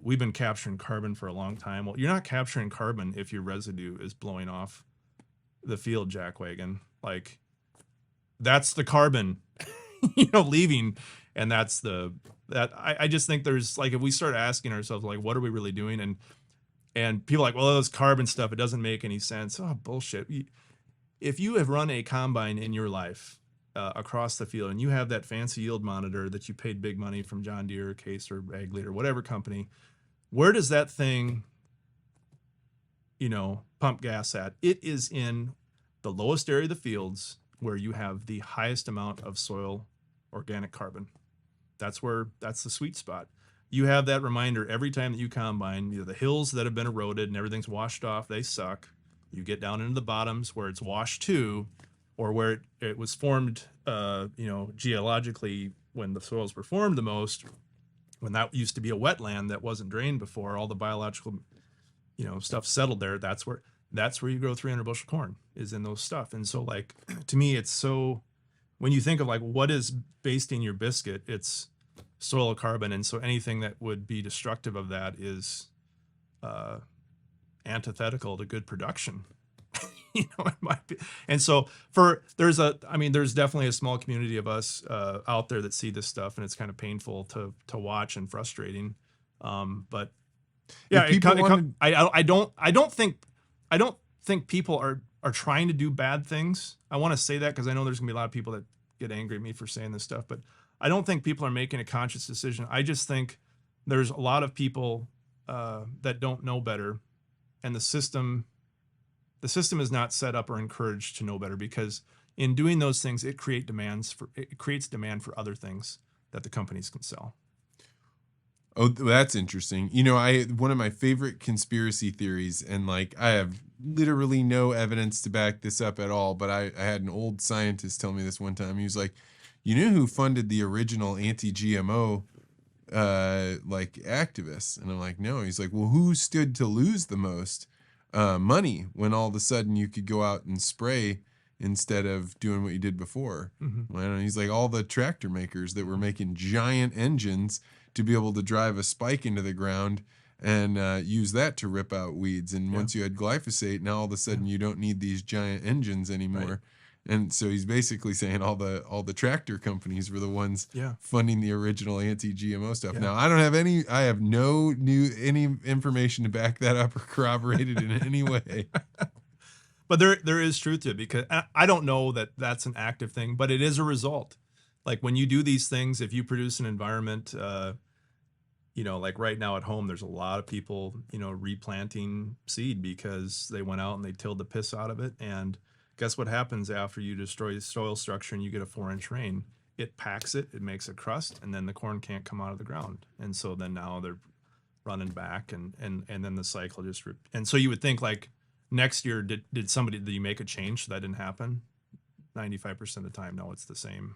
we've been capturing carbon for a long time. Well, you're not capturing carbon if your residue is blowing off the field, jackwagon. Like, that's the carbon, leaving, and I just think there's like, if we start asking ourselves like, what are we really doing? And people are like, well, those carbon stuff, it doesn't make any sense. Oh, bullshit. If you have run a combine in your life across the field, and you have that fancy yield monitor that you paid big money from John Deere or Case or Ag Leader, whatever company, where does that thing, pump gas at? It is in the lowest area of the fields where you have the highest amount of soil organic carbon. That's the sweet spot. You have that reminder every time that you combine. The hills that have been eroded and everything's washed off, they suck. You get down into the bottoms where it's washed too, or where it was formed, geologically, when the soils were formed the most, when that used to be a wetland that wasn't drained before, all the biological, stuff settled there. That's where you grow 300 bushel corn, is in those stuff. And so, like, to me, it's so, when you think of like what is basting your biscuit, it's soil carbon, and so anything that would be destructive of that is antithetical to good production. It might be. And so there's definitely a small community of us out there that see this stuff, and it's kind of painful to watch and frustrating. But yeah, I don't think people are trying to do bad things. I want to say that because I know there's gonna be a lot of people that get angry at me for saying this stuff, but I don't think people are making a conscious decision. I just think there's a lot of people that don't know better, and the system is not set up or encouraged to know better, because in doing those things, it creates demand for other things that the companies can sell. Oh, that's interesting. One of my favorite conspiracy theories, and like I have literally no evidence to back this up at all, but I had an old scientist tell me this one time. He was like, "You know who funded the original anti-GMO like activists?" And I'm like, "No." He's like, "Well, who stood to lose the most money when all of a sudden you could go out and spray instead of doing what you did before?" Mm-hmm. And he's like, all the tractor makers that were making giant engines to be able to drive a spike into the ground and use that to rip out weeds. And once you had glyphosate, now all of a sudden you don't need these giant engines anymore. Right. And so he's basically saying all the tractor companies were the ones funding the original anti-GMO stuff. Yeah. Now I have no any information to back that up or corroborate it in any way. But there is truth to it, because I don't know that that's an active thing, but it is a result. Like when you do these things, if you produce an environment, like right now at home, there's a lot of people, replanting seed because they went out and they tilled the piss out of it. And guess what happens after you destroy the soil structure and you get a 4-inch rain? It packs it makes a crust, and then the corn can't come out of the ground. And so then now they're running back, and then the cycle and so you would think like next year, did you make a change so that didn't happen? 95% of the time, no, it's the same.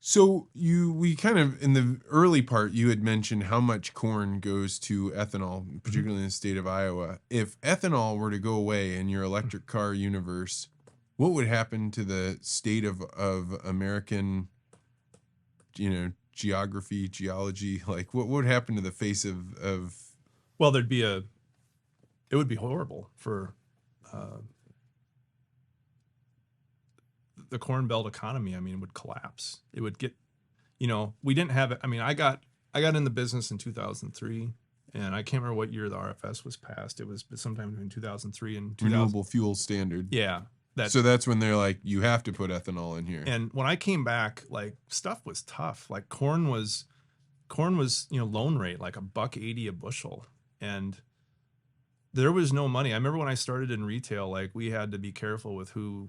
So we kind of, in the early part, you had mentioned how much corn goes to ethanol, particularly in the state of Iowa. If ethanol were to go away in your electric car universe, what would happen to the state of American, geology? Like what would happen to the face of? Well, it would be horrible for the Corn Belt economy. I mean, it would collapse. It would get, we didn't have it. I mean, I got in the business in 2003, and I can't remember what year the RFS was passed. It was sometime between 2003 and 2000. Renewable Fuel Standard. Yeah. So that's when they're like, you have to put ethanol in here. And when I came back, like stuff was tough. Like corn was, loan rate, like $1.80 a bushel. And there was no money. I remember when I started in retail, like we had to be careful with who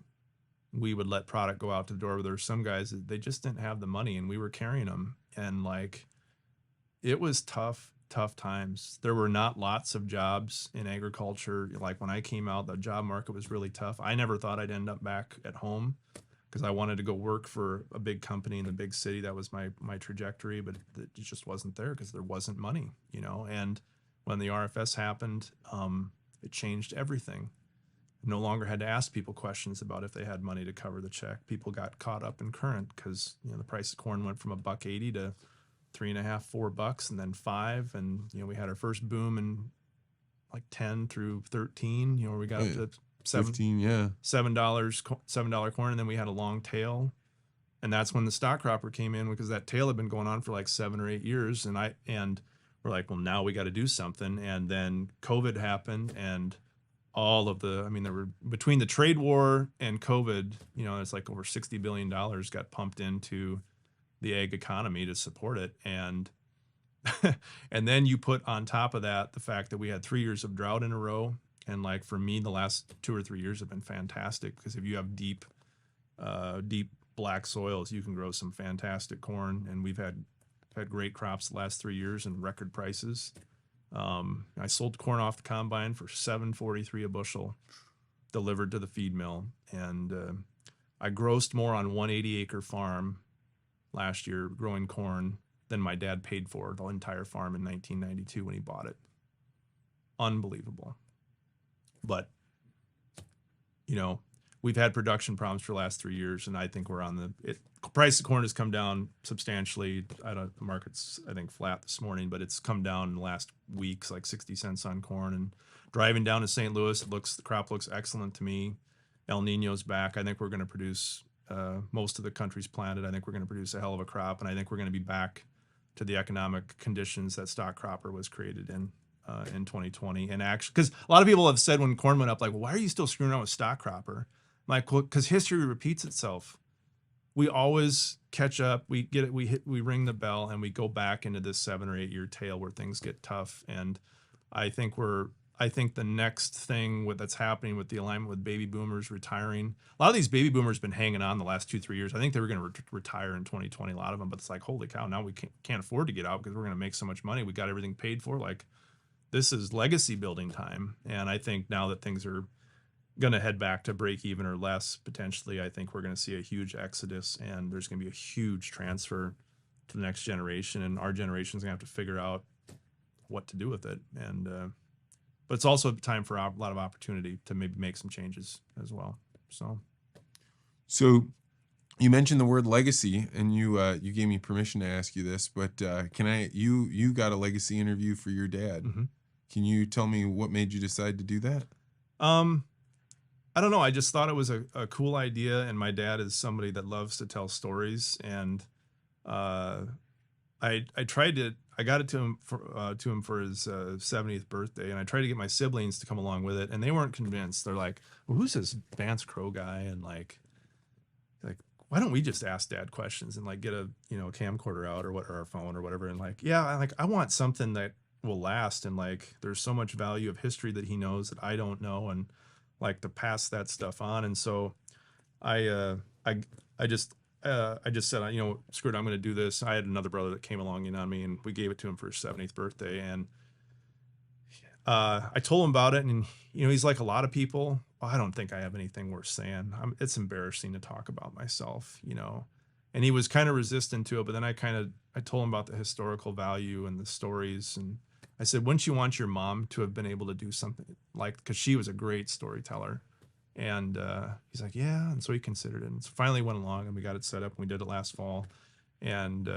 we would let product go out the door. There were some guys that they just didn't have the money, and we were carrying them. And like, it was tough times. There were not lots of jobs in agriculture. Like when I came out, the job market was really tough. I never thought I'd end up back at home because I wanted to go work for a big company in the big city. That was my trajectory, but it just wasn't there because there wasn't money, and when the RFS happened, it changed everything. No longer had to ask people questions about if they had money to cover the check. People got caught up in current because the price of corn went from $1.80 to $3.50, $4, and then $5. And we had our first boom in like 10 through 13. We got up to $7 corn, and then we had a long tail, and that's when the stock cropper came in, because that tail had been going on for like 7 or 8 years, and we're like, well, now we got to do something. And then COVID happened, and all of there were, between the trade war and COVID, it's like over $60 billion got pumped into the ag economy to support it. And and then you put on top of that the fact that we had 3 years of drought in a row. And like for me, the last 2 or 3 years have been fantastic, because if you have deep black soils, you can grow some fantastic corn. And we've had great crops the last 3 years and record prices. I sold corn off the combine for $7.43 a bushel, delivered to the feed mill, and I grossed more on 180-acre farm last year growing corn than my dad paid for the entire farm in 1992 when he bought it. Unbelievable. But we've had production problems for the last 3 years, and I think we're on price of corn has come down substantially. The market's, I think, flat this morning, but it's come down in the last weeks, like 60 cents on corn. And driving down to St. Louis, the crop looks excellent to me. El Nino's back. I think we're going to produce, most of the country's planted. I think we're going to produce a hell of a crop, and I think we're going to be back to the economic conditions that stock cropper was created in 2020. And actually, because a lot of people have said when corn went up, like, well, why are you still screwing around with stock cropper? I'm like, well, because history repeats itself. We always catch up. We get it. We ring the bell, and we go back into this 7 or 8 year tail where things get tough. And I think the next thing that's happening with the alignment with baby boomers retiring. A lot of these baby boomers been hanging on the last 2-3 years. I think they were going to retire in 2020, a lot of them, but it's like, holy cow, now we can't afford to get out because we're going to make so much money. We got everything paid for. Like, this is legacy building time. And I think now that things are going to head back to break even or less, potentially, I think we're going to see a huge exodus, and there's going to be a huge transfer to the next generation. And our generation is going to have to figure out what to do with it. And, but it's also time for a lot of opportunity to maybe make some changes as well. So you mentioned the word legacy, and you gave me permission to ask you this, but you got a legacy interview for your dad. Mm-hmm. Can you tell me what made you decide to do that? I don't know. I just thought it was a cool idea, and my dad is somebody that loves to tell stories, and I got it to him for his 70th birthday, and I tried to get my siblings to come along with it, and they weren't convinced. They're like, well, who's this Vance Crowe guy? And like, why don't we just ask Dad questions and like get a camcorder out or our phone or whatever, and like, yeah, I want something that will last, and like there's so much value of history that he knows that I don't know, and like to pass that stuff on. And so I just said, screw it, I'm going to do this. I had another brother that came along in on me, and we gave it to him for his 70th birthday. And I told him about it, and he's like a lot of people. Well, I don't think I have anything worth saying. It's embarrassing to talk about myself, And he was kind of resistant to it, but then I told him about the historical value and the stories, and I said, wouldn't you want your mom to have been able to do something because she was a great storyteller? And he's like, yeah. And so he considered it. And so finally went along, and we got it set up, and we did it last fall. And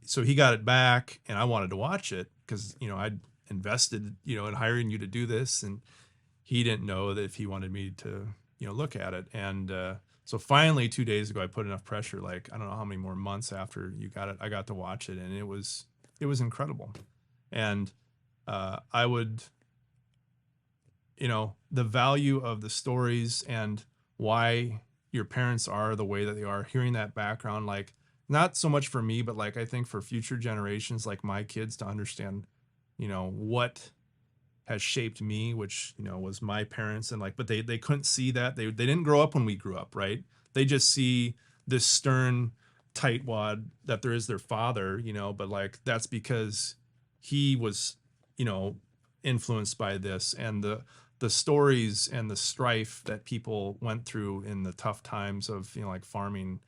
so he got it back, and I wanted to watch it because, I'd invested, in hiring you to do this. And he didn't know that if he wanted me to, look at it. And so finally 2 days ago, I put enough pressure, like, I don't know how many more months after you got it, I got to watch it. And it was incredible. And I would, the value of the stories and why your parents are the way that they are, hearing that background, like not so much for me, but like I think for future generations, like my kids, to understand, what has shaped me, which, was my parents, and like, but they couldn't see that. They didn't grow up when we grew up, right? They just see this stern tightwad that there is their father, but like that's because he was, influenced by this, and the stories and the strife that people went through in the tough times of, like farming,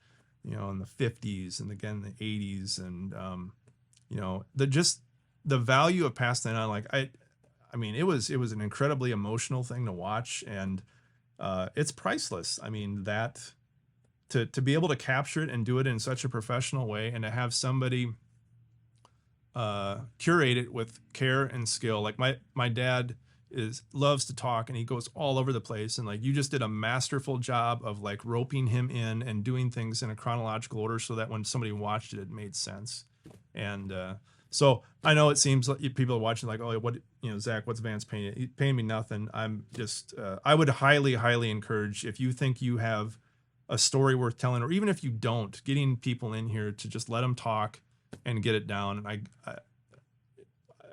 in the 50s and again the 80s, and the value of passing that on. Like I mean, it was an incredibly emotional thing to watch, and it's priceless. I mean, that to be able to capture it and do it in such a professional way, and to have somebody curate it with care and skill. Like my dad loves to talk, and he goes all over the place, and like you just did a masterful job of like roping him in and doing things in a chronological order so that when somebody watched it, it made sense. And so I know it seems like people are watching like, oh, what, Zach, what's Vance paying you? He's paying me nothing. I'm just, I would highly, highly encourage, if you think you have a story worth telling, or even if you don't, getting people in here to just let them talk and get it down. And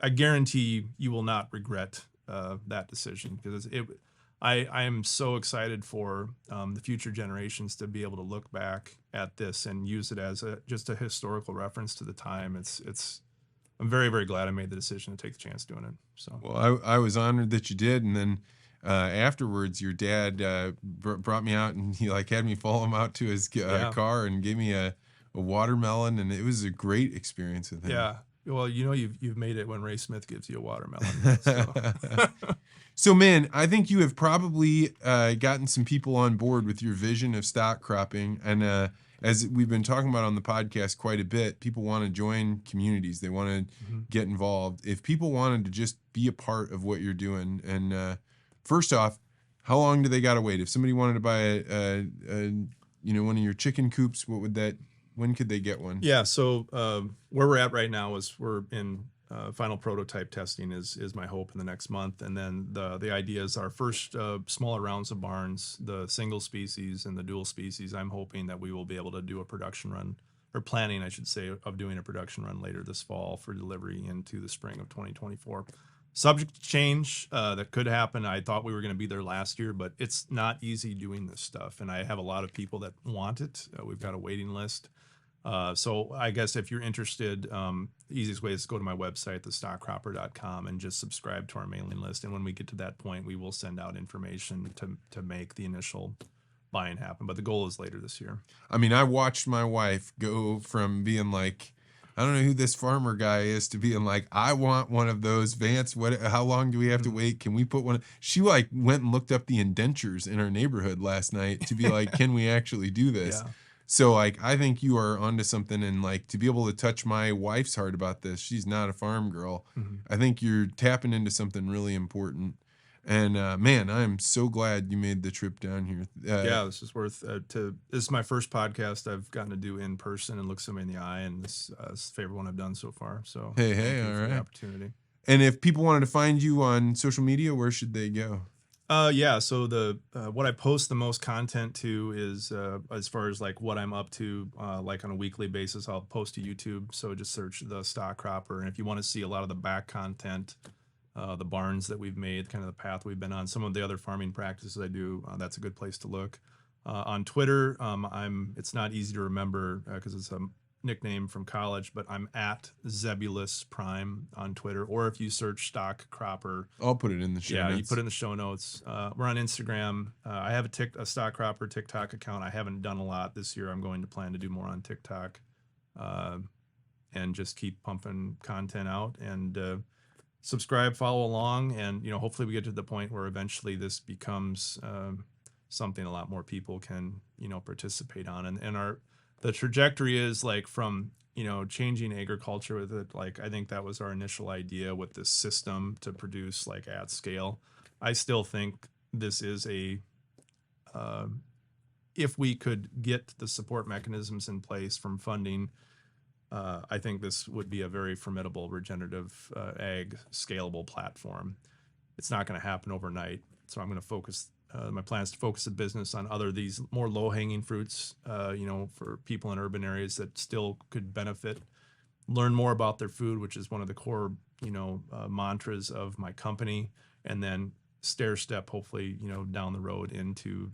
I guarantee you will not regret that decision, because I am so excited for the future generations to be able to look back at this and use it as just a historical reference to the time. I'm very, very glad I made the decision to take the chance doing it. So, well, I was honored that you did. And then afterwards, your dad brought me out, and he like had me follow him out to his car and gave me a watermelon, and it was a great experience with him. Yeah. Well, you've made it when Ray Smith gives you a watermelon. So. So, man, I think you have probably gotten some people on board with your vision of stock cropping. And as we've been talking about on the podcast quite a bit, people want to join communities. They want to get involved. If people wanted to just be a part of what you're doing, and first off, how long do they got to wait? If somebody wanted to buy one of your chicken coops, when could they get one? Yeah, so where we're at right now is we're in final prototype testing is my hope in the next month, and then the idea is our first smaller rounds of barns, the single species and the dual species. I'm hoping that we will be able to do a production run, or planning, I should say, of doing a production run later this fall for delivery into the spring of 2024. Subject to change, that could happen. I thought we were going to be there last year, but it's not easy doing this stuff, and I have a lot of people that want it. We've got a waiting list. So I guess if you're interested, the easiest way is to go to my website, thestockcropper.com, and just subscribe to our mailing list. And when we get to that point, we will send out information to make the initial buying happen. But the goal is later this year. I mean, I watched my wife go from being like, I don't know who this farmer guy is, to being like, I want one of those. Vance, how long do we have to wait? Can we put one? She like went and looked up the indentures in our neighborhood last night to be like, can we actually do this? Yeah. So, like, I think you are onto something, and, like, to be able to touch my wife's heart about this, she's not a farm girl. I think you're tapping into something really important. And, man, I'm so glad you made the trip down here. Yeah, this is worth this is my first podcast I've gotten to do in person and look somebody in the eye, and this is the favorite one I've done so far. So hey, thank you all for right. the opportunity. And if people wanted to find you on social media, where should they go? Yeah, so the what I post the most content to is as far as like what I'm up to, like on a weekly basis, I'll post to YouTube. So just search the Stock Cropper, and if you want to see a lot of the back content, the barns that we've made, kind of the path we've been on, some of the other farming practices I do, that's a good place to look. On Twitter, it's not easy to remember because it's a nickname from college, but I'm at Zebulus Prime on Twitter, or if you search Stock Cropper, I'll put it in the show notes. You put it in the show notes. We're on Instagram. I have a Stock Cropper TikTok account. I haven't done a lot this year. I'm going to plan to do more on TikTok, and just keep pumping content out, and subscribe, follow along, and hopefully we get to the point where eventually this becomes something a lot more people can participate on, and the trajectory is like from changing agriculture with it. Like, I think that was our initial idea with this system to produce like at scale. I still think this is if we could get the support mechanisms in place from funding, I think this would be a very formidable regenerative ag scalable platform. It's not going to happen overnight, so I'm going to focus. My plan is to focus the business on these more low-hanging fruits, for people in urban areas that still could benefit, learn more about their food, which is one of the core, mantras of my company, and then stair-step, hopefully, down the road into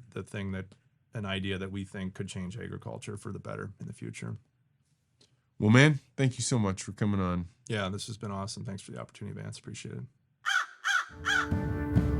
an idea that we think could change agriculture for the better in the future. Well, man, thank you so much for coming on. Yeah, this has been awesome. Thanks for the opportunity, Vance. Appreciate it.